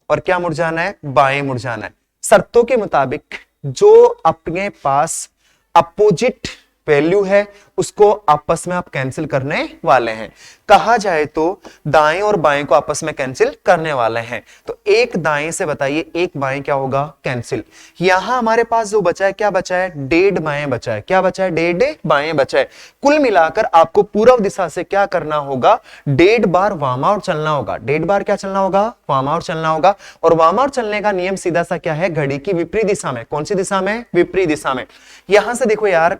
[SPEAKER 1] और क्या मुड़ जाना है, बाएं मुड़ जाना है। शर्तों के मुताबिक जो अपने पास अपोजिट वैल्यू है उसको आपस में आप कैंसिल करने वाले हैं। कहा जाए तो दाएं और बाएं को आपस में कैंसिल करने वाले हैं। तो एक दाएं से बताइए एक बाएं क्या होगा, कैंसिल। यहां हमारे पास जो बचा है क्या बचा है, 1.5 बाएं बचा है। क्या बचा है, 1.5 बाएं बचा है। कुल मिलाकर आपको पूर्व दिशा से क्या करना होगा, 1.5 बार वामावर्त चलना होगा। 1.5 बार क्या चलना होगा, वामावर्त चलना होगा। और वामावर्त चलने का नियम सीधा सा क्या है, घड़ी की विपरीत दिशा में। कौन सी दिशा में, विपरीत दिशा में। यहां से देखो यार,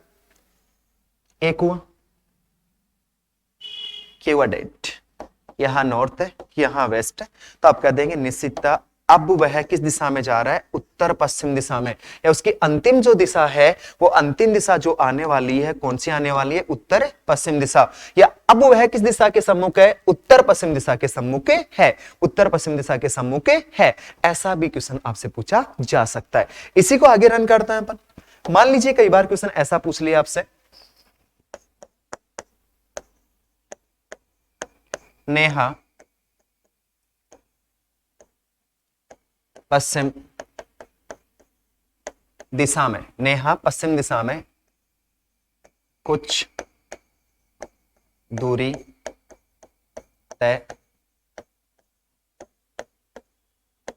[SPEAKER 1] एक हुआ क्यू डेट, यहां नॉर्थ है यहां वेस्ट है, तो आप कह देंगे निश्चितता अब वह किस दिशा में जा रहा है, उत्तर पश्चिम दिशा में। या उसकी अंतिम जो दिशा है वो अंतिम दिशा जो आने वाली है कौन सी आने वाली है, उत्तर पश्चिम दिशा। या अब वह किस दिशा के सम्मुख है, उत्तर पश्चिम दिशा के सम्मुख है, उत्तर पश्चिम दिशा के सम्मुख है। ऐसा भी क्वेश्चन आपसे पूछा जा सकता है। इसी को आगे रन करते हैं अपन। मान लीजिए कई बार क्वेश्चन ऐसा पूछ लिया आपसे, नेहा पश्चिम दिशा में, नेहा पश्चिम दिशा में कुछ दूरी तय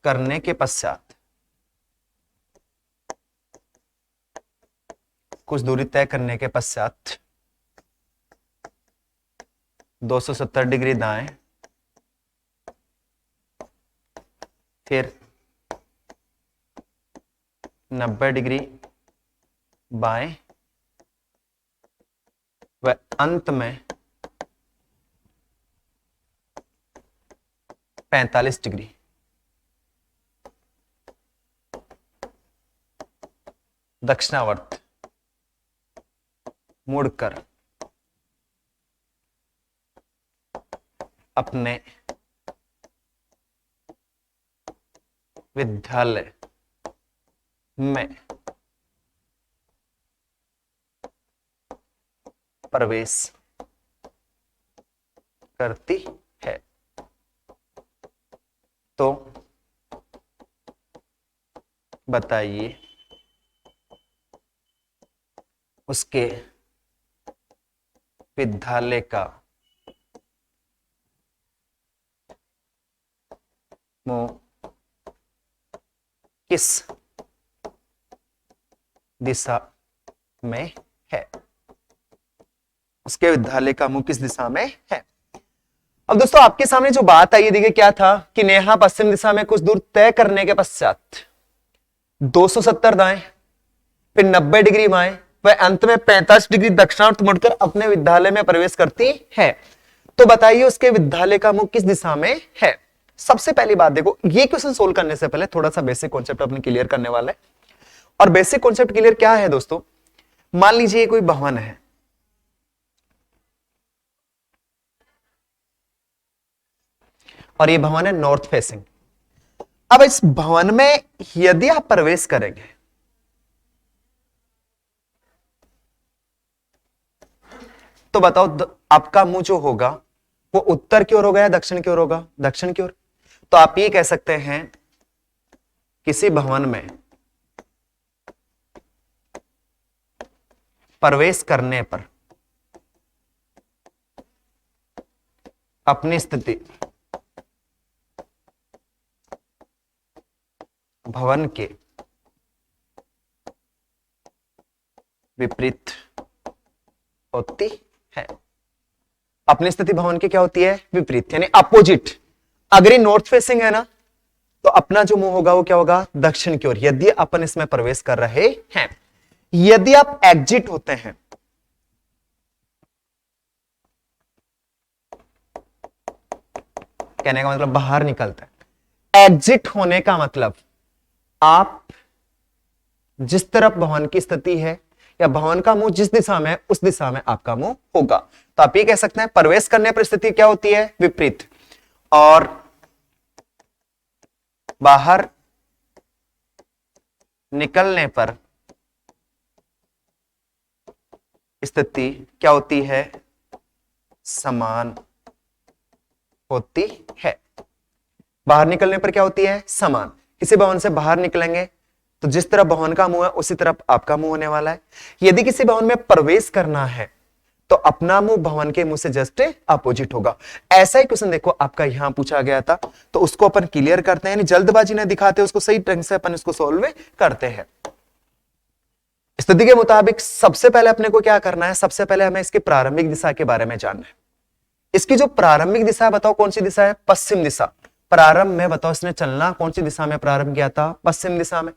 [SPEAKER 1] करने के पश्चात, कुछ दूरी तय करने के पश्चात 270 डिग्री दाएं, फिर 90 डिग्री बाएं, व अंत में 45 डिग्री दक्षिणावर्त मुड़कर अपने विद्यालय में प्रवेश करती है। तो बताइए उसके विद्यालय का मुंह किस दिशा में है, उसके विद्यालय का मुंह किस दिशा में है। अब दोस्तों आपके सामने जो बात आई, देखिए क्या था कि नेहा पश्चिम दिशा में कुछ दूर तय करने के पश्चात 270 दाएं, फिर 90 डिग्री बाएं, वह अंत में 45 डिग्री दक्षिणावर्त मुड़कर अपने विद्यालय में प्रवेश करती है। तो बताइए उसके विद्यालय का मुख किस दिशा में है। सबसे पहली बात देखो, ये क्वेश्चन सोल्व करने से पहले थोड़ा सा बेसिक कॉन्सेप्ट अपने क्लियर करने वाले। और बेसिक कॉन्सेप्ट क्लियर क्या है दोस्तों, मान लीजिए कोई भवन है, और ये भवन है नॉर्थ फेसिंग। अब इस भवन में यदि आप प्रवेश करेंगे तो बताओ आपका मुंह जो होगा वो उत्तर की ओर होगा या दक्षिण की ओर होगा, दक्षिण की ओर। तो आप ये कह सकते हैं किसी भवन में प्रवेश करने पर अपनी स्थिति भवन के विपरीत होती है। अपनी स्थिति भवन की क्या होती है, विपरीत यानी अपोजिट। अगर ये नॉर्थ फेसिंग है ना, तो अपना जो मुंह होगा वो क्या होगा, दक्षिण की ओर, यदि अपन इसमें प्रवेश कर रहे हैं। यदि आप एग्जिट होते हैं, कहने का मतलब बाहर निकलते हैं, एग्जिट होने का मतलब आप जिस तरफ भवन की स्थिति है या भवन का मुंह जिस दिशा में है उस दिशा में आपका मुंह होगा। तो आप ये कह सकते हैं प्रवेश करने पर स्थिति क्या होती है, विपरीत, और बाहर निकलने पर स्थिति क्या होती है, समान होती है। बाहर निकलने पर क्या होती है, समान। किसी भवन से बाहर निकलेंगे तो जिस तरफ भवन का मुंह है उसी तरफ आपका मुंह होने वाला है। यदि किसी भवन में प्रवेश करना है तो अपना मुंह भवन के मुंह से जस्ट अपोजिट होगा। ऐसा ही क्वेश्चन देखो आपका यहां पूछा गया था, तो उसको अपन क्लियर करते हैं, यानी जल्दबाजी नहीं दिखाते, उसको सही ढंग से अपन इसको सोल्व करते हैं। स्थिति के मुताबिक सबसे पहले अपने को क्या करना है, सबसे पहले हमें इसकी प्रारंभिक दिशा के बारे में जानना है। इसकी जो प्रारंभिक दिशा है, बताओ कौन सी दिशा है, पश्चिम दिशा। प्रारंभ में बताओ इसने चलना कौन सी दिशा में प्रारंभ किया था, पश्चिम दिशा में।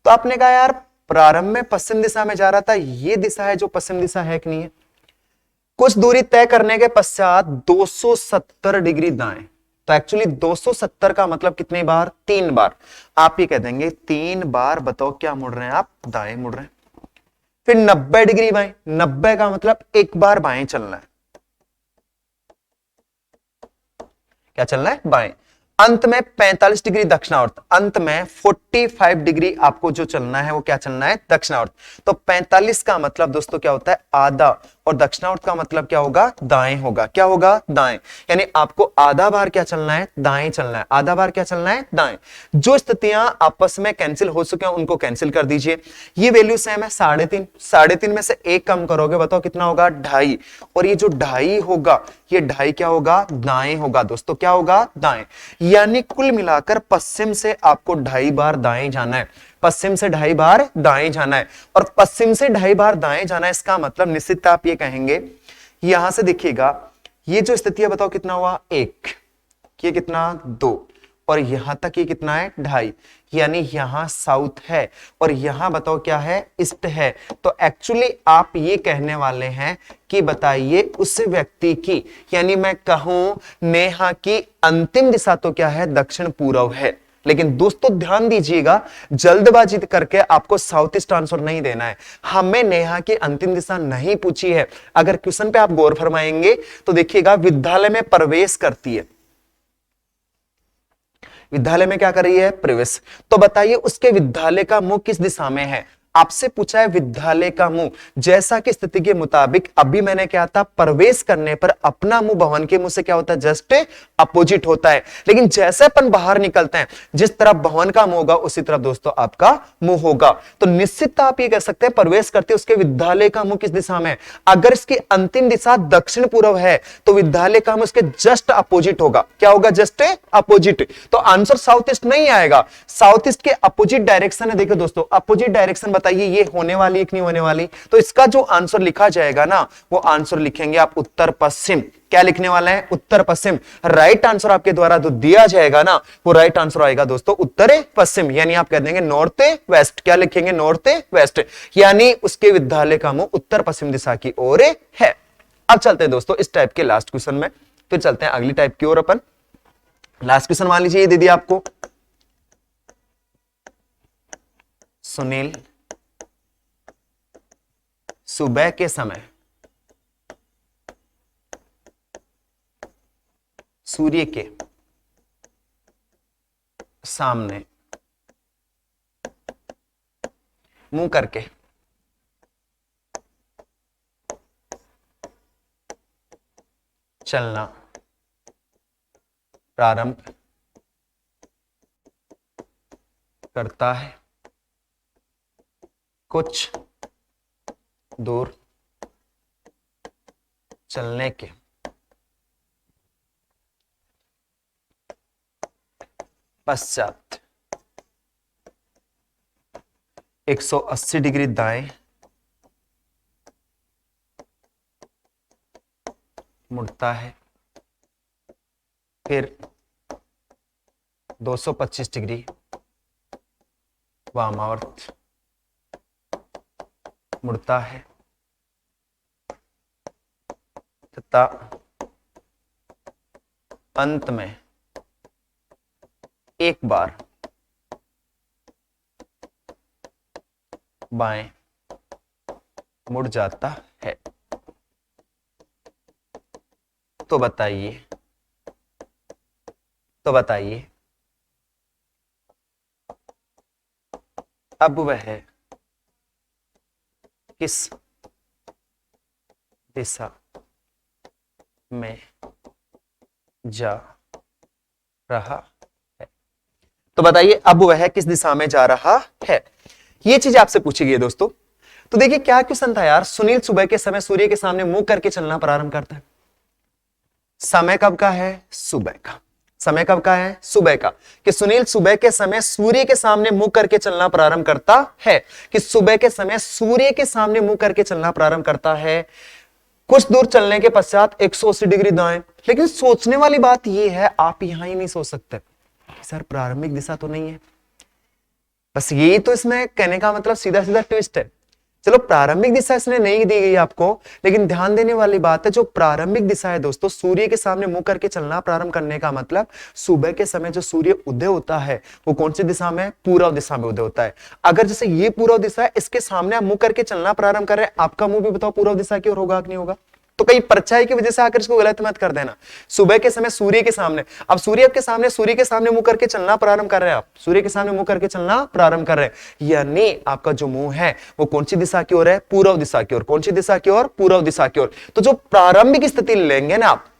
[SPEAKER 1] तो आपने कहा यार प्रारंभ में पश्चिम दिशा में जा रहा था, ये दिशा है जो पश्चिम दिशा है कि नहीं है। कुछ दूरी तय करने के पश्चात 270 डिग्री दाएं, तो एक्चुअली 270 का मतलब कितनी बार, 3 बार। आप ये कह देंगे 3 बार बताओ क्या मुड़ रहे हैं आप, दाएं मुड़ रहे हैं। फिर 90 डिग्री बाएं, 90 का मतलब एक बार बाएं चलना है। क्या चलना है, बाएं। अंत में 45 डिग्री दक्षिणावर्त, अंत में 45 डिग्री आपको जो चलना है वो क्या चलना है, दक्षिणावर्त। तो 45 का मतलब दोस्तों क्या होता है, आधा, और दक्षिणावर्त का मतलब क्या होगा, दाएं होगा। क्या होगा, दाएं। यानी आपको आधा बार क्या चलना है, दाएं चलना है। आधा बार क्या चलना है, दाएं। जो स्थितियां आपस में कैंसिल हो चुके हैं उनको कैंसिल कर दीजिए। ये वैल्यू सेम है 3.5, 3.5 में से एक कम करोगे बताओ कितना होगा, 2.5, और ये जो 2.5 होगा, ये 2.5 क्या होगा, दाएं होगा दोस्तों। क्या होगा, दाएं। यानी कुल मिलाकर पश्चिम से आपको 2.5 बार दाएं जाना है, पश्चिम से 2.5 बार दाएं जाना है, और पश्चिम से 2.5 बार दाएं जाना है। इसका मतलब निश्चित आप ये कहेंगे, यहां से देखिएगा ये जो स्थिति है बताओ कितना हुआ, 1, ये कितना, 2, और यहां तक ये कितना है, 2.5, यानी यहां साउथ है और यहां बताओ क्या है, ईस्ट है। तो एक्चुअली आप ये कहने वाले हैं कि बताइए उस व्यक्ति की, यानी मैं कहूं नेहा की अंतिम दिशा तो क्या है, दक्षिण पूर्व है। लेकिन दोस्तों ध्यान दीजिएगा, जल्दबाजी करके आपको साउथ ईस्ट आंसर नहीं देना है। हमें नेहा की अंतिम दिशा नहीं पूछी है। अगर क्वेश्चन पे आप गौर फरमाएंगे तो देखिएगा विद्यालय में प्रवेश करती है, विद्यालय में क्या कर रही है, प्रवेश। तो बताइए उसके विद्यालय का मुंह किस दिशा में है। आपसे पूछा है विद्यालय का मुंह, जैसा कि स्थिति के मुताबिक अभी मैंने क्या था, प्रवेश करने पर अपना मुंह भवन के मुंह से क्या होता है, जस्ट अपोजिट होता है। लेकिन जैसे अपन बाहर निकलते हैं, जिस तरफ भवन का मुंह होगा उसी तरफ दोस्तों आपका मुंह होगा। तो निश्चित आप ये कह सकते हैं प्रवेश करते उसके विद्यालय का मुंह किस दिशा में। अगर इसकी अंतिम दिशा दक्षिण पूर्व है तो विद्यालय का मुंह इसके जस्ट अपोजिट होगा। क्या होगा, जस्ट अपोजिट। तो आंसर साउथ ईस्ट नहीं आएगा, साउथ ईस्ट के अपोजिट डायरेक्शन है। देखो दोस्तों अपोजिट डायरेक्शन बताइए ये होने वाली है कि नहीं होने वाली। तो इसका जो आंसर लिखा जाएगा ना, वो आंसर लिखेंगे आप उत्तर पश्चिम। क्या लिखने वाला है, उत्तर पश्चिम। राइट आंसर आपके द्वारा जो दिया जाएगा ना, वो राइट आंसर आएगा दोस्तों उत्तर पश्चिम, यानी आप कह देंगे नॉर्थ वेस्ट। क्या लिखेंगे, नॉर्थ वेस्ट, यानी उसके विद्यालय का मुंह उत्तर पश्चिम दिशा की ओर है। अब चलते हैं दोस्तों इस टाइप के लास्ट क्वेश्चन में, फिर चलते हैं अगली टाइप की ओर अपन। लास्ट क्वेश्चन मान लीजिए ये दे दिया आपको, सुनील सुबह के समय सूर्य के सामने मुंह करके चलना प्रारंभ करता है। कुछ दूर चलने के पश्चात 180 डिग्री दाएं मुड़ता है, फिर 225 डिग्री वामावर्त मुड़ता है तथा अंत में एक बार बाएं मुड़ जाता है। तो बताइए अब वह किस दिशा में जा रहा है? तो बताइए अब वह किस दिशा में जा रहा है, ये चीज आपसे पूछी गई है दोस्तों। तो देखिए क्या क्वेश्चन था यार, सुनील सुबह के समय सूर्य के सामने मुंह करके चलना प्रारंभ करता है। समय कब का है? सुबह का। समय कब का है? सुबह का। कि सुनील सुबह के समय सूर्य के सामने मुंह करके चलना प्रारंभ करता है, कि सुबह के समय सूर्य के सामने मुंह करके चलना प्रारंभ करता है। कुछ दूर चलने के पश्चात 180 डिग्री दाएं। लेकिन सोचने वाली बात यह है, आप यहां ही नहीं सोच सकते सर प्रारंभिक दिशा तो नहीं है। बस यही तो इसमें कहने का मतलब सीधा सीधा ट्विस्ट है। चलो प्रारंभिक दिशा इसने नहीं दी गई आपको, लेकिन ध्यान देने वाली बात है जो प्रारंभिक दिशा है दोस्तों, सूर्य के सामने मुंह करके चलना प्रारंभ करने का मतलब सुबह के समय जो सूर्य उदय होता है वो कौन सी दिशा में? पूर्व दिशा में उदय होता है। अगर जैसे ये पूर्व दिशा है, इसके सामने आप मुंह करके चलना प्रारंभ कर रहे हैं, आपका मुंह भी बताओ पूर्व दिशा की ओर होगा कि नहीं होगा? तो कहीं परछाई की वजह से आकर इसको गलत मत कर देना। सुबह के समय सूर्य के सामने, अब सूर्य के सामने मुंह करके चलना प्रारंभ कर रहे हैं, आप सूर्य के सामने मुंह करके चलना प्रारंभ कर रहे हैं, यानी आपका जो मुंह है वो कौन सी दिशा की ओर है? पूर्व दिशा की ओर। कौन सी दिशा की ओर? पूर्व दिशा की ओर। तो जो प्रारंभिक स्थिति लेंगे ना आप,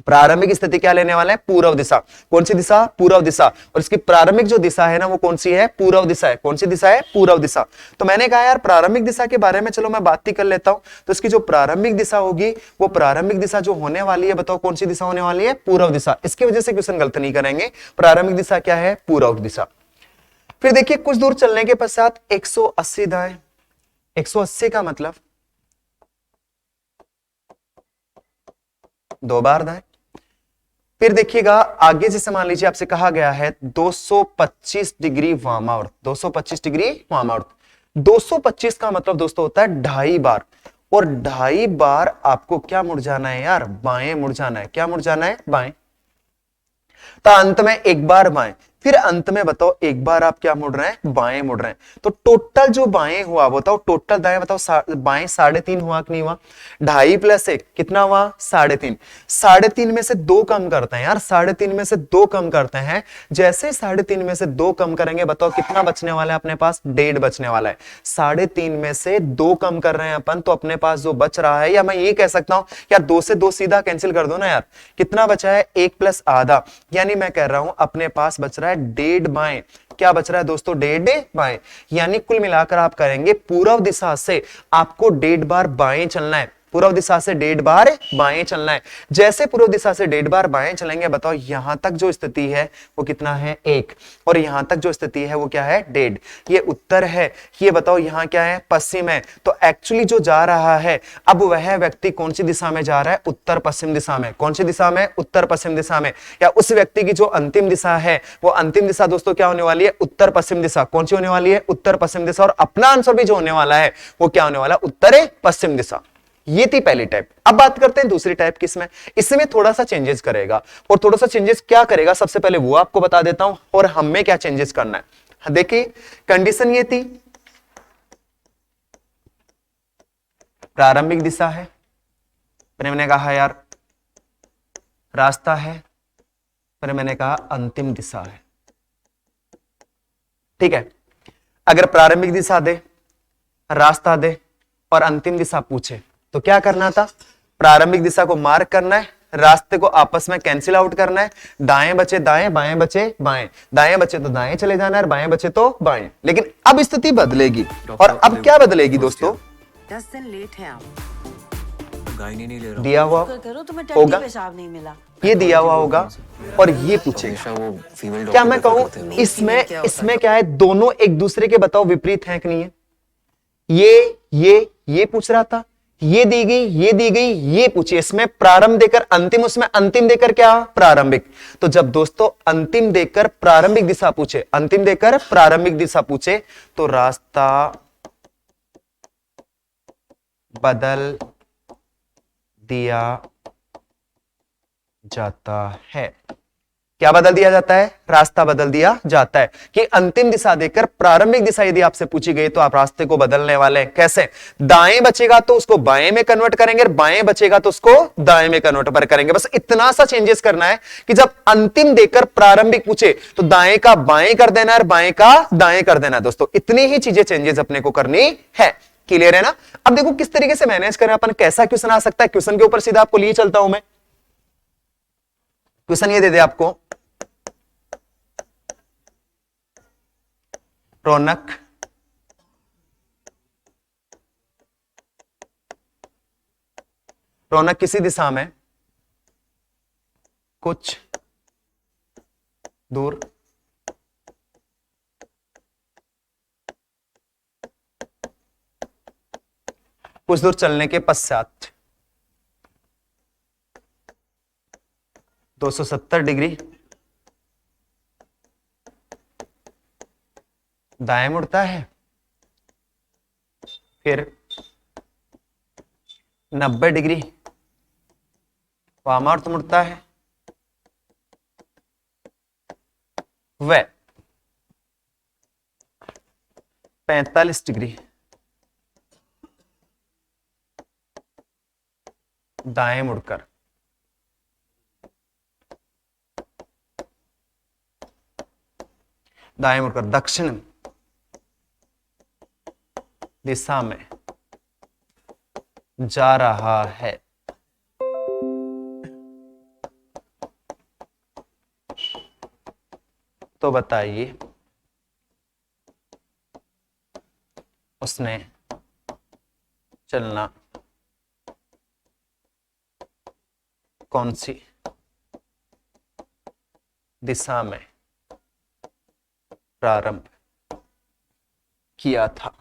[SPEAKER 1] प्रारंभिक स्थिति क्या लेने वाला है? पूर्व दिशा। कौन सी दिशा? पूर्व दिशा। और इसकी प्रारंभिक जो दिशा है ना वो कौन सी है? पूर्व दिशा है। कौन सी दिशा है? पूर्व दिशा। तो मैंने कहा यार प्रारंभिक दिशा के बारे में चलो मैं बात ही कर लेता हूं। तो इसकी जो प्रारंभिक दिशा होगी वो प्रारंभिक दिशा जो होने वाली है, बताओ कौन सी दिशा होने वाली है? पूर्व दिशा। इसकी वजह से क्वेश्चन गलत नहीं करेंगे। प्रारंभिक दिशा क्या है? पूर्व दिशा। फिर देखिए कुछ दूर चलने के पश्चात 180 दाएं। 180 का मतलब 2 बार दाएं। फिर देखिएगा आगे जैसे मान लीजिए आपसे कहा गया है 225 डिग्री वामावर्त। 225 डिग्री वामावर्त। 225 का मतलब दोस्तों होता है 2.5 बार, और 2.5 बार आपको क्या मुड़ जाना है यार? बाएं मुड़ जाना है। क्या मुड़ जाना है? बाएं। तो अंत में एक बार बाएं, फिर अंत में बताओ एक बार आप क्या मुड़ रहे हैं? बाएं मुड़ रहे हैं। तो टोटल जो बाएं हुआ बताओ, टोटल दाएं बताओ, बाएं 3.5 हुआ कि नहीं हुआ? 2.5 + 1 कितना हुआ? 3.5। 3.5 में से 2 कम करते हैं यार, 3.5 में से 2 कम करते हैं। जैसे 3.5 में से 2 कम करेंगे बताओ कितना बचने वाला है अपने पास? 1.5 बचने वाला है। 3.5 में से 2 कम कर रहे हैं अपन, तो अपने पास जो बच रहा है, या मैं ये कह सकता हूं यार 2 से 2 सीधा कैंसिल कर दो ना यार, कितना बचा है? 1 + आधा, यानी मैं कह रहा हूं अपने पास बच रहा है 1.5 बाएं। क्या बच रहा है दोस्तों? 1.5 बाएं। यानी कुल मिलाकर आप करेंगे पूर्व दिशा से आपको 1.5 बार बाएं चलना है। पूर्व दिशा से 1.5 बार बाएं चलना है। जैसे पूर्व दिशा से 1.5 बार बाएं चलेंगे बताओ यहां तक जो स्थिति है वो कितना है? 1, और यहां तक जो स्थिति है वो क्या है? 1.5। ये उत्तर है। ये बताओ यहां क्या है? पश्चिम है। तो एक्चुअली जो जा रहा है अब वह व्यक्ति कौन सी दिशा में जा रहा है? उत्तर पश्चिम दिशा में। कौन सी दिशा में? उत्तर पश्चिम दिशा में। या उस व्यक्ति की जो अंतिम दिशा है वो अंतिम दिशा दोस्तों क्या होने वाली है? उत्तर पश्चिम दिशा। कौन सी होने वाली है? उत्तर पश्चिम दिशा। और अपना आंसर भी जो होने वाला है वो क्या होने वाला? उत्तर पश्चिम दिशा। ये थी पहली टाइप। अब बात करते हैं दूसरी टाइप किसमें? इसमें थोड़ा सा चेंजेस करेगा, और थोड़ा सा चेंजेस क्या करेगा सबसे पहले वो आपको बता देता हूं, और हमें क्या चेंजेस करना है। देखिए कंडीशन ये थी प्रारंभिक दिशा है, फिर मैंने कहा यार रास्ता है, फिर मैंने कहा अंतिम दिशा है। ठीक है, अगर प्रारंभिक दिशा दे, रास्ता दे और अंतिम दिशा पूछे तो क्या करना था? प्रारंभिक दिशा को मार्क करना है, रास्ते को आपस में कैंसिल आउट करना है, दाएं बचे दाएं, बाएं बचे बाएं, दाएं बचे तो दाएं चले जाना है, बाएं बचे तो बाएं। लेकिन अब स्थिति बदलेगी, और अब क्या बदलेगी दोस्तों?
[SPEAKER 2] 10 दिन लेट है आप।
[SPEAKER 3] नहीं ले रहा
[SPEAKER 1] दिया हुआ
[SPEAKER 2] करो तो मैं
[SPEAKER 1] होगा,
[SPEAKER 2] पेशाब नहीं मिला।
[SPEAKER 1] ये दिया हुआ होगा, और ये पूछेगा।
[SPEAKER 3] वो फीमेल
[SPEAKER 1] क्या मैं कहूं इसमें क्या है? दोनों एक दूसरे के बताओ विपरीत हैं कि नहीं है? ये पूछ रहा था, ये दी गई, ये दी गई, ये पूछी, इसमें प्रारंभ देकर अंतिम, उसमें अंतिम देकर क्या, प्रारंभिक। तो जब दोस्तों अंतिम देकर प्रारंभिक दिशा पूछे, अंतिम देकर प्रारंभिक दिशा पूछे, तो रास्ता बदल दिया जाता है। क्या बदल दिया जाता है, रास्ता बदल दिया जाता है। कि अंतिम दिशा देकर प्रारंभिक दिशा यदि आपसे पूछी गई तो आप रास्ते को बदलने वाले हैं। कैसे, दाएं बचेगा तो उसको बाएं में कन्वर्ट करेंगे, बाएं बचेगा तो उसको दाएं में कन्वर्ट करेंगे। बस इतना सा चेंजेस करना है कि जब अंतिम देकर प्रारंभिक पूछे तो दाएं का बाएं कर देना है, बाएं का दाएं कर देना है। दोस्तों इतनी ही चीजें चेंजेस अपने को करनी है। क्लियर है ना। अब देखो किस तरीके से मैनेज करें अपन, कैसा क्वेश्चन आ सकता है। क्वेश्चन के ऊपर सीधा आपको लिए चलता हूं मैं। क्वेश्चन ये दे दे आपको, रौनक किसी दिशा में कुछ दूर चलने के पश्चात 270 डिग्री दाएं मुड़ता है, फिर 90 डिग्री वामावर्त मुड़ता है, वह 45 डिग्री दाएं मुड़कर दक्षिण दिशा में जा रहा है। तो बताइए उसने चलना कौन सी दिशा में प्रारंभ किया था।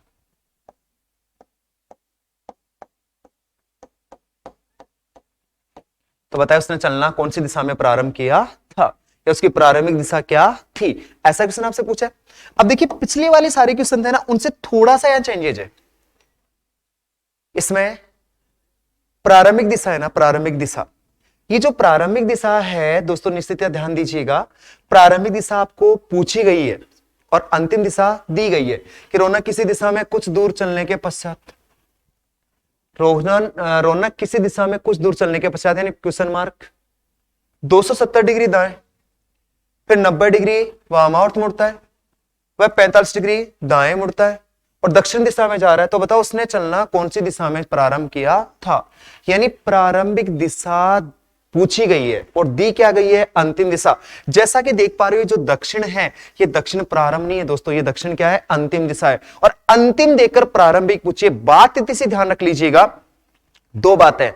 [SPEAKER 1] तो बताया उसने चलना कौन सी दिशा में प्रारंभ किया था, या उसकी प्रारंभिक दिशा क्या थी। ऐसा क्वेश्चन आपसे पूछा है। अब देखिए पिछले वाले सारे क्वेश्चन थे ना, उनसे थोड़ा सा यहां चेंजेज है। इसमें प्रारंभिक दिशा है ना, प्रारंभिक दिशा, ये जो प्रारंभिक दिशा है दोस्तों निश्चित ध्यान दीजिएगा, प्रारंभिक दिशा आपको पूछी गई है और अंतिम दिशा दी गई है कि रौनक किसी दिशा में कुछ दूर चलने के पश्चात, रौनक किसी दिशा में कुछ दूर चलने के पश्चात यानी क्वेश्चन मार्क 270 डिग्री दाएं, फिर 90 डिग्री वामावर्त मुड़ता है, वह 45 डिग्री दाएं मुड़ता है और दक्षिण दिशा में जा रहा है। तो बताओ उसने चलना कौन सी दिशा में प्रारंभ किया था। यानी प्रारंभिक दिशा पूछी गई है और दी क्या गई है, अंतिम दिशा। जैसा कि देख पा रहे हो जो दक्षिण है ये दक्षिण प्रारंभ नहीं है दोस्तों, ये दक्षिण क्या है, अंतिम दिशा है। और अंतिम देकर प्रारंभिक पूछिए, बात इतनी सी ध्यान रख लीजिएगा, दो बातें,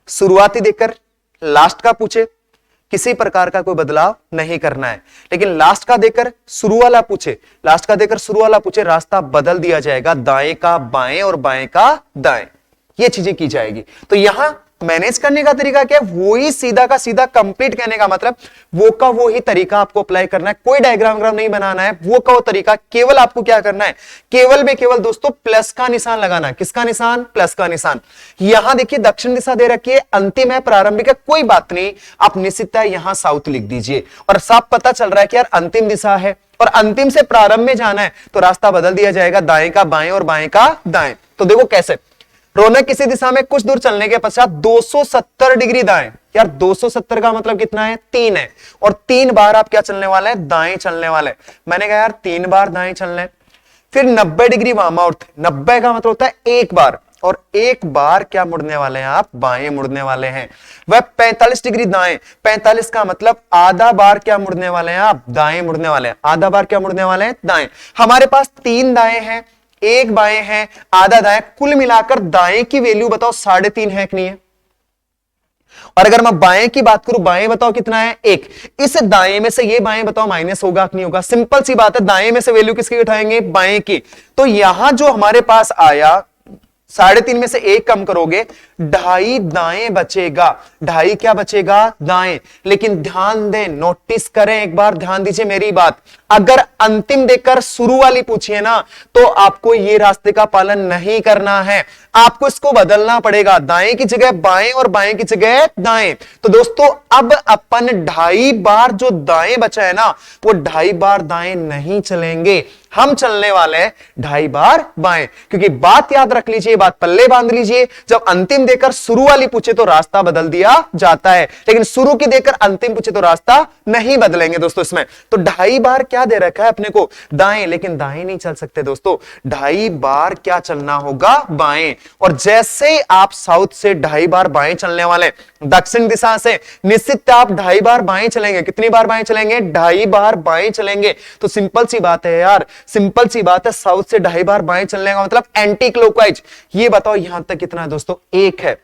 [SPEAKER 1] शुरुआती देकर लास्ट का पूछे किसी प्रकार का कोई बदलाव नहीं करना है, लेकिन लास्ट का देकर शुरू वाला पूछे, लास्ट का देकर शुरू वाला पूछे, रास्ता बदल दिया जाएगा, दाएं का बाएं और बाएं का दाएं, ये चीजें की जाएगी। तो यहां मैनेज करने का तरीका क्या है, वो ही सीधा का सीधा कंप्लीट कहने का मतलब वो का वो ही तरीका आपको अप्लाई करना है, कोई डायग्राम नहीं बनाना है, वो का वो तरीका, केवल आपको क्या करना है, केवल में केवल दोस्तों प्लस का निशान लगाना है। किसका निशान, प्लस का निशान। यहां देखिए दक्षिण दिशा दे रखी है, अंतिम है, प्रारंभिक है, कोई बात नहीं, आप निश्चितता यहां साउथ लिख दीजिए और साफ पता चल रहा है कि यार अंतिम दिशा है और अंतिम से प्रारंभ में जाना है तो रास्ता बदल दिया जाएगा, दाएं का बाएं और बाएं का दाएं। तो देखो कैसे, रौनक किसी दिशा में कुछ दूर चलने के पश्चात 270 डिग्री दाएं, यार 270 का मतलब कितना है, 3 है, और 3 बार आप क्या चलने वाले हैं, दाएं चलने वाले। मैंने कहा यार 3 बार दाएं चलने, फिर 90 डिग्री वामावर्त, 90 का मतलब होता है एक बार, और एक बार क्या मुड़ने वाले हैं आप, बाएं मुड़ने वाले हैं। वह 45 डिग्री दाएं, 45 का मतलब आधा बार क्या मुड़ने वाले हैं आप, दाएं मुड़ने वाले हैं, आधा बार क्या मुड़ने वाले हैं, दाएं। हमारे पास 3 दाएं हैं, एक बाएं है, आधा दाएं, कुल मिलाकर दाएं की वैल्यू बताओ 3.5 है कि नहीं है। और अगर मैं बाएं की बात करूं, बाएं बताओ कितना है, 1। इस दाएं में से ये बाएं बताओ माइनस होगा कि नहीं होगा, सिंपल सी बात है, दाएं में से वैल्यू किसकी उठाएंगे, बाएं की। तो यहां जो हमारे पास आया 3.5 में से 1 कम करोगे, 2.5 दाएं बचेगा। 2.5 क्या बचेगा? दाएं। लेकिन ध्यान दें, नोटिस करें, एक बार ध्यान दीजिए मेरी बात, अगर अंतिम देकर शुरू वाली पूछिए ना, तो आपको ये रास्ते का पालन नहीं करना है, आपको इसको बदलना पड़ेगा, दाएं की जगह बाएं और बाएं की जगह दाएं। तो दोस्तों अब अपन 2.5 बार जो दाएं बचा है ना, वो 2.5 बार दाएं नहीं चलेंगे, हम चलने वाले हैं 2.5 बार बाएं। क्योंकि बात याद रख लीजिए, बात पल्ले बांध लीजिए, जब अंतिम देकर शुरू वाली पूछे तो रास्ता बदल दिया जाता है, लेकिन शुरू की देकर अंतिम पूछे तो रास्ता नहीं बदलेंगे दोस्तों इसमें। तो 2.5 बार क्या दे रखा है अपने को? दाएं, लेकिन दाएं नहीं चल सकते दोस्तों, 2.5 बार क्या चलना होगा? बाएं। और जैसे आप साउथ से 2.5 बार बाएं चलने वाले, दक्षिण दिशा से निश्चित आप 2.5 बार बाएं चलेंगे। कितनी बार बाएं चलेंगे? 2.5 बार बाएं चलेंगे। तो सिंपल सी बात है यार, सिंपल सी बात है, साउथ से 2.5 बार बाएं चलने का मतलब एंटी क्लॉकवाइज। ये बताओ यहां तक कितना है दोस्तों? 1 है,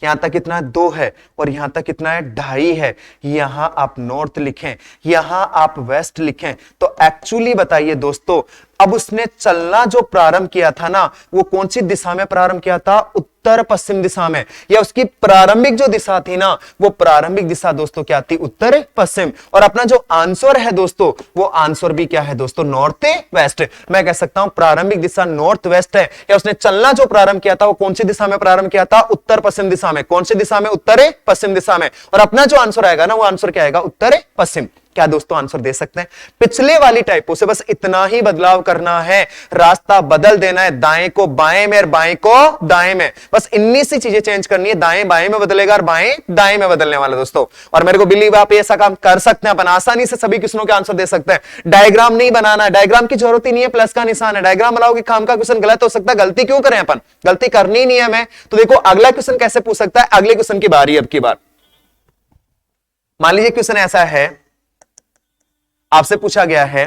[SPEAKER 1] यहां तक कितना है? 2 है, और यहां तक कितना है? 2.5 है। यहां आप नॉर्थ लिखें, यहां आप वेस्ट लिखें, तो एक्चुअली बताइए दोस्तों, अब उसने चलना जो प्रारंभ किया था ना, वो कौन सी दिशा में प्रारंभ किया था? उत्तर पश्चिम दिशा में, या उसकी प्रारंभिक जो दिशा थी ना, वो प्रारंभिक दिशा दोस्तों क्या थी? उत्तर पश्चिम। और अपना जो आंसर है दोस्तों, वो आंसर भी क्या है दोस्तों? North west. मैं कह सकता हूं प्रारंभिक दिशा नॉर्थ वेस्ट है, या उसने चलना जो प्रारंभ किया था वो कौन सी दिशा में प्रारंभ किया था? उत्तर पश्चिम दिशा में। कौन सी दिशा में? उत्तर पश्चिम दिशा में। और अपना जो आंसर आएगा ना, वो आंसर क्या आएगा? उत्तर पश्चिम। क्या दोस्तों आंसर दे सकते हैं? पिछले वाली टाइपों से बस इतना ही बदलाव करना है, रास्ता बदल देना है, दाएं को बाएं में और बाएं को दाएं में, बस इन्हीं सी चीजें चेंज करनी है। दाएं बाएं में बदलेगा और बाएं दाएं में बदलने वाला दोस्तों। और मेरे को बिलीव आप ऐसा काम कर सकते हैं, अपन आसानी से सभी क्वेश्चनों के आंसर दे सकते हैं। डायग्राम नहीं बनाना है, डायग्राम की जरूरत ही नहीं है, प्लस का निशान है। डायग्राम बनाओगे काम का क्वेश्चन गलत हो सकता है, गलती क्यों करें अपन? गलती करनी नहीं है मैं तो। देखो अगला क्वेश्चन कैसे पूछ सकता है, अगले क्वेश्चन की बारी अब की बार। मान लीजिए क्वेश्चन ऐसा है, आपसे पूछा गया है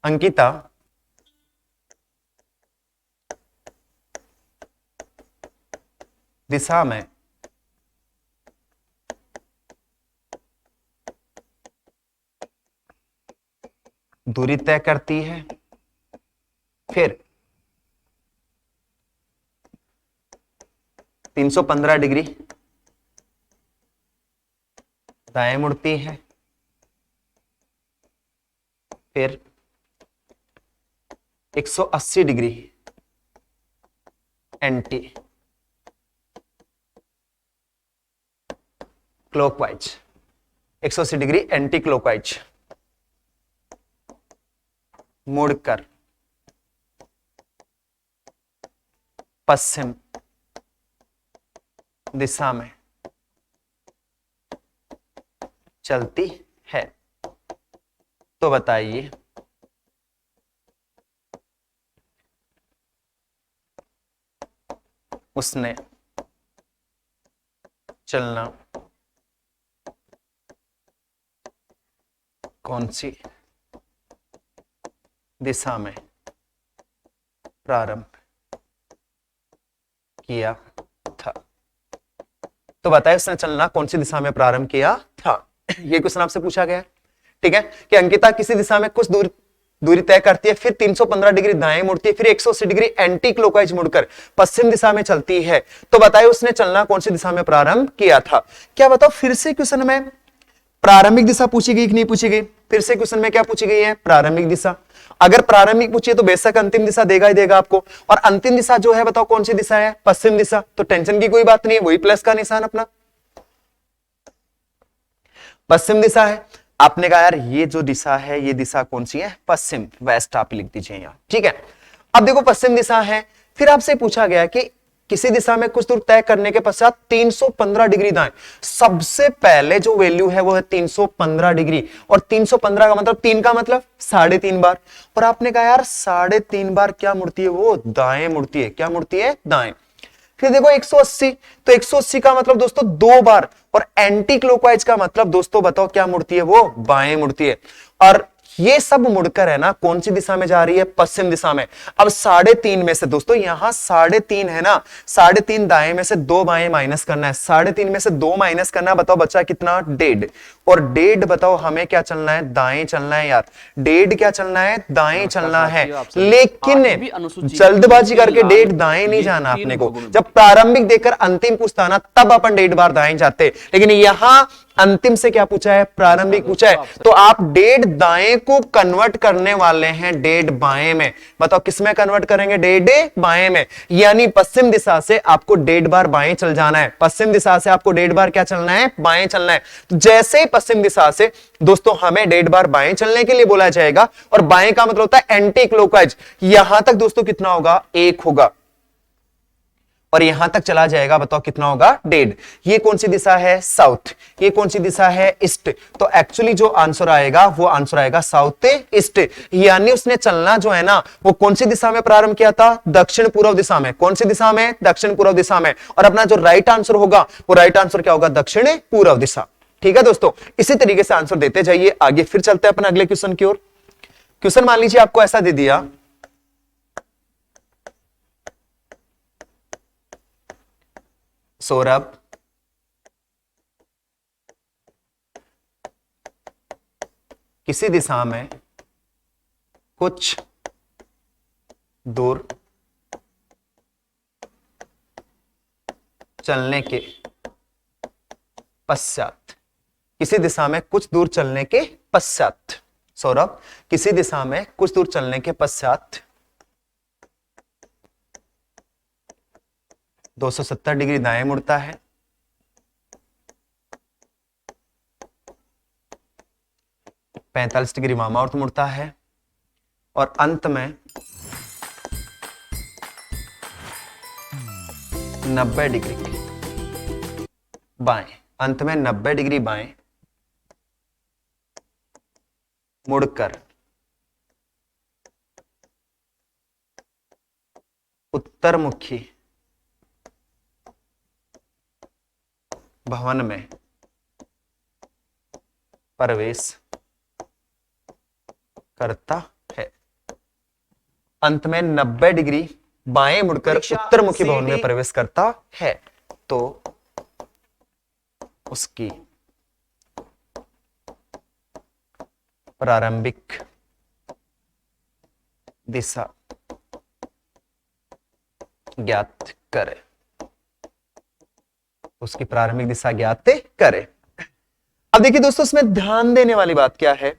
[SPEAKER 1] अंकिता, दिशा में दूरी तय करती है, फिर 315 डिग्री दाएं मुड़ती है, फिर 180 degree anti clockwise, 180 degree anti clockwise मुड़कर पश्चिम दिशा में चलती है। तो बताइए उसने चलना कौन सी दिशा में प्रारंभ किया था? तो बताइए उसने चलना कौन सी दिशा में प्रारंभ किया था। ये क्वेश्चन आपसे पूछा गया है, ठीक है, कि अंकिता किसी दिशा में कुछ दूरी तय करती है, फिर 315 डिग्री दाएं मुड़ती है, फिर 180 डिग्री एंटी क्लॉकवाइज मुड़कर पश्चिम दिशा में चलती है। तो बताइए उसने चलना कौन सी दिशा में प्रारंभ किया था। क्या बताओ, फिर से क्वेश्चन में प्रारंभिक दिशा पूछी गई कि नहीं पूछी गई? फिर से क्वेश्चन में क्या पूछी गई है? प्रारंभिक दिशा। अगर प्रारंभिक पूछिए तो बेशक अंतिम दिशा देगा ही देगा आपको, और अंतिम दिशा जो है बताओ कौन सी दिशा है? पश्चिम दिशा। तो टेंशन की कोई बात नहीं है, वही प्लस का निशान अपना पश्चिम दिशा है। आपने कहा यार ये जो दिशा है, ये दिशा कौन सी है? पश्चिम, वेस्ट आप लिख दीजिए यहां, ठीक है। अब देखो पश्चिम दिशा है, फिर आपसे पूछा गया कि किसी दिशा में कुछ दूर तय करने के पश्चात 315 डिग्री दाएं। सबसे पहले जो वैल्यू है वो है 315 डिग्री, और 315 का मतलब 3 का मतलब 3.5 बार। और आपने कहा यार 3.5 बार क्या मुड़ती है? वो दाएं मुड़ती है। क्या मुड़ती है? दाएं। फिर देखो 180, तो 180 का मतलब दोस्तों 2 बार, और एंटी क्लॉकवाइज का मतलब दोस्तों बताओ क्या मुड़ती है? वो बाएं मुड़ती है। और ये सब मुड़कर है ना कौन सी दिशा में जा रही है, पश्चिम दिशा में। अब 3.5 में से दोस्तों यहां 3.5 है ना, 3.5 दाएं में से 2 बाएं माइनस करना है, 3.5 में से 2 माइनस करना है, बताओ बच्चा कितना, 1.5। और 1.5 बताओ हमें क्या चलना है, दाएं चलना है यार, 1.5 क्या चलना है, दाएं चलना है। लेकिन जल्दबाजी करके 1.5 दाएं नहीं जाना अपने को। जब प्रारंभिक देकर अंतिम पूछता ना तब अपन 1.5 बार दाएं जाते, लेकिन यहां अंतिम से क्या पूछा है, प्रारंभिक पूछा है, तो आप 1.5 दाएं को कन्वर्ट करने वाले हैं 1.5 बाएं में। बताओ किस में कन्वर्ट करेंगे, 1.5 बाएं में। यानी पश्चिम दिशा से आपको 1.5 बार बाएं चल जाना है, पश्चिम दिशा से आपको 1.5 बार क्या चलना है, बाएं चलना है। तो जैसे ही पश्चिम दिशा से दोस्तों हमें 1.5 बार बाएं चलने के लिए बोला जाएगा, और बाएं का मतलब होता है एंटी क्लॉकवाइज, यहां तक दोस्तों कितना होगा, 1 होगा, और यहां तक चला जाएगा, बताओ कितना होगा, 1.5। ये कौन सी दिशा है, साउथ। ये कौन सी दिशा है, ईस्ट। तो एक्चुअली जो आंसर आएगा वो आंसर आएगा साउथ ईस्ट। यानी उसने चलना जो है ना वो कौन सी दिशा में प्रारंभ किया था, दक्षिण पूर्व दिशा में। कौन सी दिशा में, दक्षिण पूर्व दिशा में। और अपना जो राइट आंसर होगा वो राइट आंसर क्या होगा, दक्षिण पूर्व दिशा। ठीक है दोस्तों, इसी तरीके से आंसर देते जाइए। आगे फिर चलते हैं अपने अगले क्वेश्चन की ओर। क्वेश्चन मान लीजिए आपको ऐसा दे दिया, सौरभ किसी दिशा में कुछ दूर चलने के पश्चात, किसी दिशा में कुछ दूर चलने के पश्चात, सौरभ किसी दिशा में कुछ दूर चलने के पश्चात 270 डिग्री दाएं मुड़ता है, 45 डिग्री वामावर्त मुड़ता है, और अंत में 90 डिग्री बाएं, अंत में 90 डिग्री बाएं मुड़कर उत्तरमुखी भवन में प्रवेश करता है। अंत में 90 डिग्री बाएं मुड़कर उत्तरमुखी भवन में प्रवेश करता है, तो उसकी प्रारंभिक दिशा ज्ञात करें, उसकी प्रारंभिक दिशा ज्ञात करें। अब देखिए दोस्तों इसमें ध्यान देने वाली बात क्या है,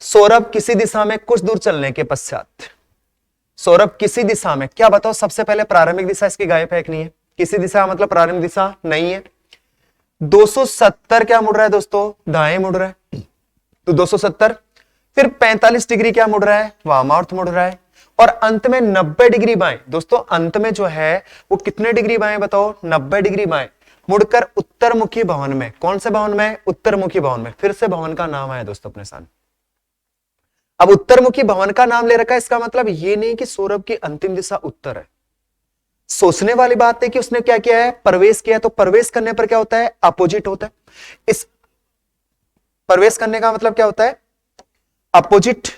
[SPEAKER 1] सौरभ किसी दिशा में कुछ दूर चलने के पश्चात, सौरभ किसी दिशा में, क्या बताओ सबसे पहले प्रारंभिक दिशा इसकी गायब है कि नहीं है, किसी दिशा मतलब प्रारंभिक दिशा नहीं है। 270 क्या मुड़ रहा है दोस्तों, दाएं मुड़ रहा है, तो 270, फिर 45 डिग्री क्या मुड़ रहा है, वामावर्त मुड़ रहा है, और अंत में 90 डिग्री बाएं। दोस्तों अंत में जो है वो कितने डिग्री बाएं बताओ, 90 डिग्री बाएं मुड़कर उत्तरमुखी भवन में। कौन से भवन में, उत्तरमुखी भवन में। फिर से भवन का नाम आया दोस्तों अपने सामने। अब उत्तरमुखी भवन का नाम ले रखा है, इसका मतलब ये नहीं कि सौरभ की अंतिम दिशा उत्तर है। सोचने वाली बात है कि उसने क्या किया है, प्रवेश किया, तो प्रवेश करने पर क्या होता है, अपोजिट होता है। इस प्रवेश करने का मतलब क्या होता है, अपोजिट,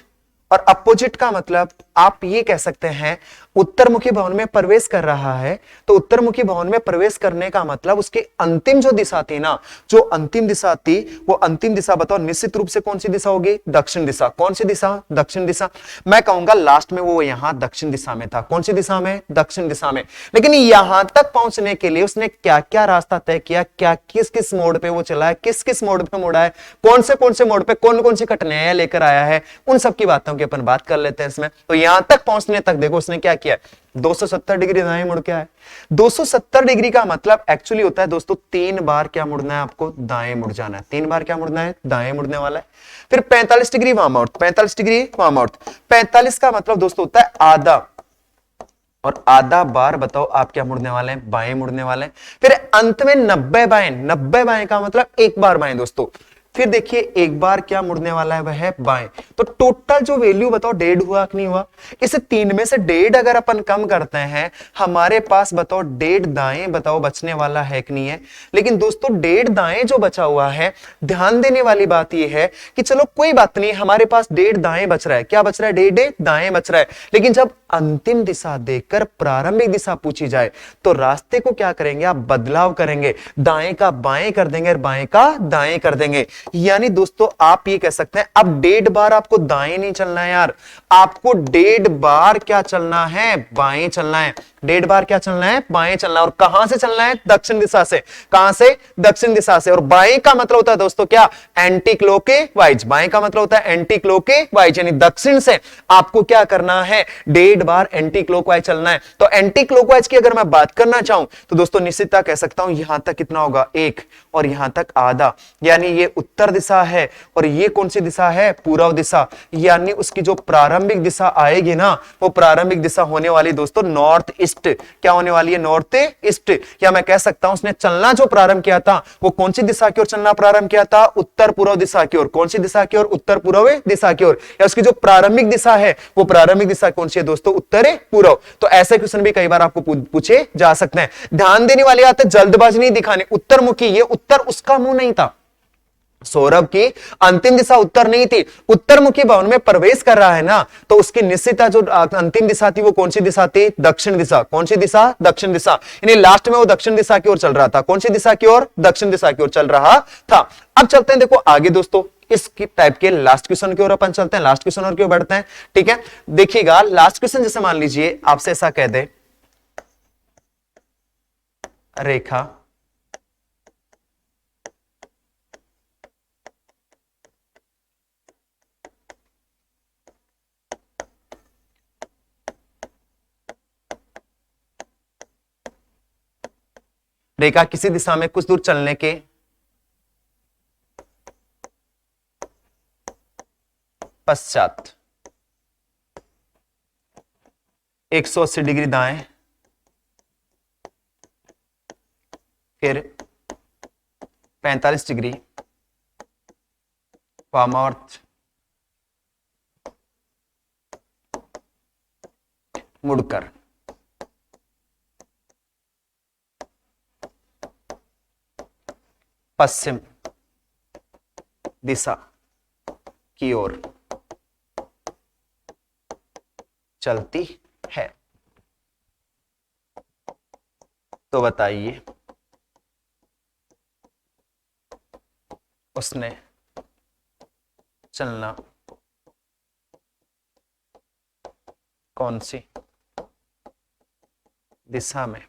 [SPEAKER 1] और अपोजिट का मतलब आप ये कह सकते हैं उत्तरमुखी भवन में प्रवेश कर रहा है, तो उत्तरमुखी भवन में प्रवेश करने का मतलब उसकी अंतिम जो दिशा थी ना, जो अंतिम दिशा थी, वो अंतिम दिशा बताओ निश्चित रूप से कौन सी दिशा होगी, दक्षिण दिशा। कौन सी दिशा, दक्षिण दिशा। मैं कहूंगा लास्ट में वो यहां दक्षिण दिशा में था। कौन सी दिशा में, दक्षिण दिशा में। लेकिन यहां तक पहुंचने के लिए उसने क्या क्या रास्ता तय किया, क्या किस किस मोड़ पे वो चला है, किस किस मोड़ पे मुड़ा है, कौन से मोड़ पे कौन सी कठिनाइयां लेकर आया है, उन सब की बातों की अपन बात कर लेते हैं इसमें। तो यहां तक पहुंचने तक देखो उसने क्या किया, 270 डिग्री दाएं मुड़ के आए। 270 डिग्री का मतलब एक्चुअली होता है दोस्तों 3 बार क्या मुड़ना है आपको, दाएं मुड़ जाना है। 3 बार क्या मुड़ना है, दाएं मुड़ने वाला है। फिर 45 डिग्री वामावर्त, 45 डिग्री वामावर्त। 45 का मतलब दोस्तों होता है आधा, और आधा बार बताओ आप क्या मुड़ने वाले हैं, बाएं मुड़ने वाले हैं। फिर अंत में 90 बाएं, 90 बाएं का मतलब एक बार बाएं दोस्तों। फिर देखिए एक बार क्या मुड़ने वाला है, वह है बाएं। तो टोटल जो वैल्यू बताओ 1.5 हुआ कि नहीं हुआ? इसे 3 में से 1.5 अगर अपन कम करते हैं, हमारे पास बताओ 1.5 दाएं बताओ बचने वाला है कि नहीं है? लेकिन दोस्तों 1.5 दाएं जो बचा हुआ है, ध्यान देने वाली बात यह है कि चलो कोई बात नहीं, हमारे पास 1.5 दाएं बच रहा है। क्या बच रहा है? 1.5 दाएं बच रहा है। लेकिन जब अंतिम दिशा देखकर प्रारंभिक दिशा पूछी जाए तो रास्ते को क्या करेंगे आप? बदलाव करेंगे, दाएं का बाएं कर देंगे और बाएं का दाएं कर देंगे। यानी दोस्तों आप ये कह सकते हैं अब 1.5 बार आपको दाएं नहीं चलना है यार, आपको 1.5 बार क्या चलना है? बाएं चलना है। 1.5 बार क्या चलना है? बाएं चलना है। और कहां से चलना है? दक्षिण दिशा से। कहां से? दक्षिण दिशा से। और बाएं का मतलब होता है दोस्तों क्या? Anti clockwise. बाएं का मतलब होता है एंटी क्लॉकवाइज, यानी दक्षिण से आपको क्या करना है? 1.5 बार एंटी क्लॉकवाइज चलना है। तो एंटी क्लॉकवाइज की अगर मैं बात करना चाहूं तो दोस्तों निश्चितता कह सकता हूं यहां तक कितना होगा? 1 और यहां तक आधा, यानी ये उत्तर दिशा है और ये कौन सी दिशा है? पूर्व दिशा। यानी उसकी जो प्रारंभिक दिशा आएगी ना, वो प्रारंभिक दिशा होने वाली दोस्तों नॉर्थ ईस्ट। क्या होने वाली है? North east. या मैं कह सकता हूं उसने चलना जो प्रारंभ किया था वो कौन सी दिशा की ओर चलना प्रारंभ किया था? उत्तर पूर्व दिशा की ओर। कौन सी दिशा की ओर? उत्तर पूर्व दिशा की ओर। या उसकी जो प्रारंभिक दिशा है वो प्रारंभिक दिशा कौन सी है दोस्तों? उत्तर पूर्व। तो ऐसे क्वेश्चन भी कई बार आपको पूछे जा सकते हैं। ध्यान देने वाली बात है, जल्दबाजी नहीं दिखानी। उत्तरमुखी, ये उत्तर उसका मुंह नहीं था। सौरभ की अंतिम दिशा उत्तर नहीं थी, उत्तरमुखी भवन में प्रवेश कर रहा है ना, तो उसकी निश्चित जो अंतिम दिशा थी वो कौन सी दिशा थी? दक्षिण दिशा। कौन सी दिशा? दक्षिण दिशा। यानी लास्ट में वो दक्षिण दिशा की ओर चल रहा था। कौन सी दिशा की ओर? दक्षिण दिशा की ओर चल रहा था। अब चलते हैं देखो आगे दोस्तों, इस टाइप के लास्ट क्वेश्चन की ओर अपन चलते हैं। लास्ट क्वेश्चन और क्यों बढ़ते हैं? ठीक है, देखिएगा लास्ट क्वेश्चन जैसे मान लीजिए आपसे ऐसा कह दे, रेखा रेखा किसी दिशा में कुछ दूर चलने के पश्चात 180 डिग्री दाएं, फिर 45 डिग्री वामावर्त मुड़कर पश्चिम दिशा की ओर चलती है। तो बताइए उसने चलना कौन सी दिशा में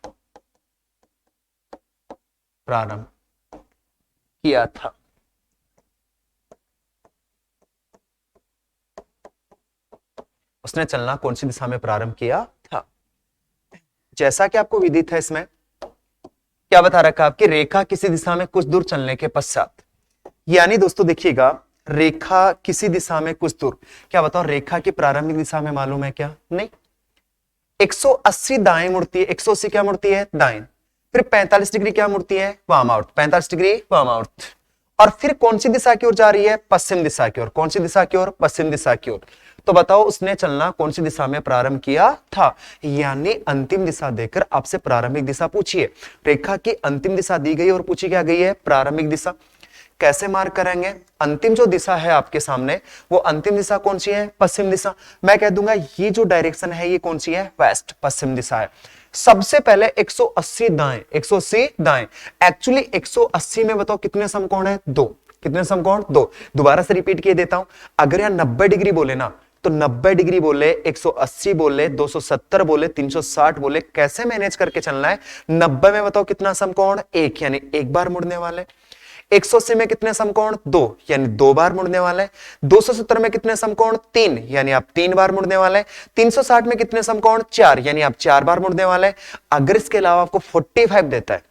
[SPEAKER 1] प्रारंभ किया था? उसने चलना कौन सी दिशा में प्रारंभ किया था? जैसा कि आपको विदित है, इसमें क्या बता रखा आपकी? रेखा किसी दिशा में कुछ दूर चलने के पश्चात। यानी दोस्तों देखिएगा, रेखा किसी दिशा में कुछ दूर, क्या बताओ रेखा की प्रारंभिक दिशा में मालूम है क्या? नहीं। 180 दाएं मुड़ती है, 180 क्या मुड़ती है? दाएं। फिर 45 डिग्री क्या मुड़ती है? वामावर्त। 45 डिग्री वामावर्त। और फिर कौन सी दिशा की ओर जा रही है? पश्चिम दिशा की ओर। कौन सी दिशा की ओर? पश्चिम दिशा की ओर। तो बताओ उसने चलना कौन सी दिशा में प्रारंभ किया था? यानी अंतिम दिशा देकर आपसे प्रारंभिक दिशा पूछिए। रेखा की अंतिम दिशा दी गई और पूछी क्या गई है? प्रारंभिक दिशा। कैसे मार्क करेंगे? अंतिम जो दिशा है आपके सामने, वो अंतिम दिशा कौन सी है? पश्चिम दिशा। मैं कह दूंगा ये जो डायरेक्शन है ये कौन सी है? वेस्ट, पश्चिम दिशा है। सबसे पहले 180 दाएं, 180 दाएं। एक्चुअली 180 में बताओ कितने समकोण है? 2। कितने समकोण? 2। दोबारा से रिपीट किए देता हूं, अगर यहां 90 डिग्री बोले ना, तो 90 डिग्री बोले, 180 बोले, 270 बोले, 360 बोले, कैसे मैनेज करके चलना है? 90 में बताओ कितना समकोण? 1, यानी एक बार मुड़ने वाले। 180 में कितने समकोण? 2, यानी 2 बार मुड़ने वाले। 270 में कितने समकोण? 3, यानी आप 3 बार मुड़ने वाले। 360 में कितने समकोण? 4, यानी आप 4 बार मुड़ने वाले। अगर इसके अलावा आपको 45 देता है,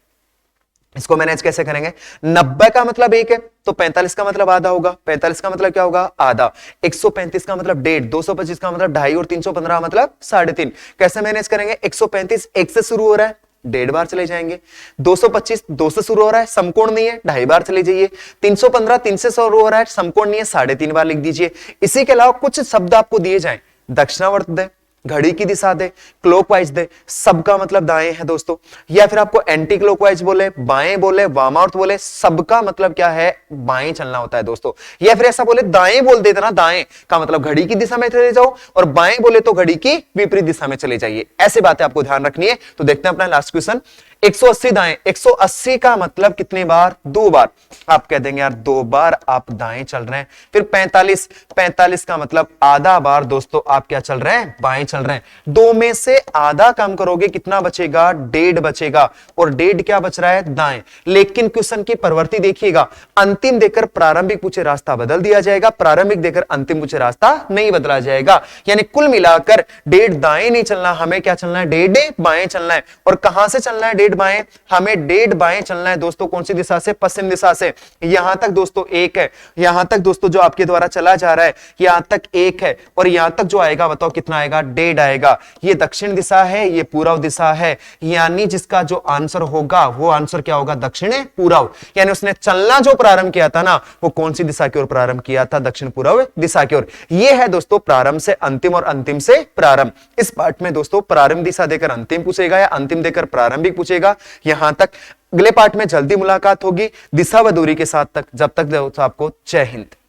[SPEAKER 1] इसको मैनेज कैसे करेंगे? 90 का मतलब 1 है, तो 45 का मतलब आधा होगा। 45 का मतलब क्या होगा? आधा। 135 का मतलब 1.5, 225 का मतलब 2.5 और 315 मतलब 3.5। कैसे मैनेज करेंगे? 135 1 से शुरू हो रहा है, 1.5 बार चले जाएंगे। 225 2 से शुरू हो रहा है, समकोण नहीं है, 2.5 बार चले जाइए। 315 3 से शुरू हो रहा है, समकोण नहीं है, 3.5 बार लिख दीजिए। इसी के अलावा कुछ शब्द आपको दिए जाए, दक्षिणावर्त दे, घड़ी की दिशा दे, क्लॉकवाइज दे, सबका मतलब दाएं है दोस्तों, या फिर आपको एंटी क्लॉकवाइज बोले, बाएं बोले, वामावर्त बोले, सबका मतलब क्या है, बाएं चलना होता है दोस्तों। या फिर ऐसा बोले दाएं बोल देते ना, दाएं का मतलब घड़ी की दिशा में चले जाओ, और बाएं बोले तो घड़ी की विपरीत दिशा में चले जाइए। ऐसे बातें आपको ध्यान रखनी है। तो देखते हैं अपना लास्ट क्वेश्चन। 180 दाएं, 180 का मतलब कितने बार, 2 बार। आप कह देंगे यार 2 बार आप दाएं चल रहे हैं। फिर 45, 45 का मतलब आधा बार दोस्तों आप क्या चल रहे हैं, बाएं चल रहे हैं। 2 में से आधा कम करोगे, कितना बचेगा, 1.5 बचेगा, और 1.5 क्या बच रहा है, दाएं। लेकिन क्वेश्चन की प्रवृत्ति देखिएगा, अंतिम देकर प्रारंभिक पूछे रास्ता बदल दिया जाएगा, प्रारंभिक देकर अंतिम पूछे रास्ता नहीं बदला जाएगा। यानी कुल मिलाकर 1.5 दाएं नहीं चलना, हमें क्या चलना है, 1.5 बाएं चलना है। और कहां से चलना है 1.5 बाएं, हमें 1.5 बाएं चलना है दोस्तों, कौन सी दिशा से, पश्चिम दिशा से। यहां तक दोस्तों 1 है, यहां तक दोस्तों जो आपके द्वारा चला जा रहा है, यहां तक 1 है, और यहां तक जो आएगा बताओ कितना आएगा, 1.5 आएगा। ये दक्षिण दिशा है, ये पूर्व दिशा है, यानी जिसका जो आंसर होगा वो आंसर क्या होगा, दक्षिण पूर्व। यानी उसने चलना जो प्रारंभ किया था ना, वो कौन सी दिशा की ओर प्रारंभ किया था, दक्षिण पूर्व दिशा की ओर। ये है दोस्तों प्रारंभ से अंतिम और अंतिम से प्रारंभ। इस पार्ट में दोस्तों प्रारंभ दिशा देकर अंतिम पूछेगा या अंतिम देकर प्रारंभिक पूछेगा। यहां तक अगले पार्ट में जल्दी मुलाकात होगी दिशा व दूरी के साथ। तक जब तक आपको जय हिंद।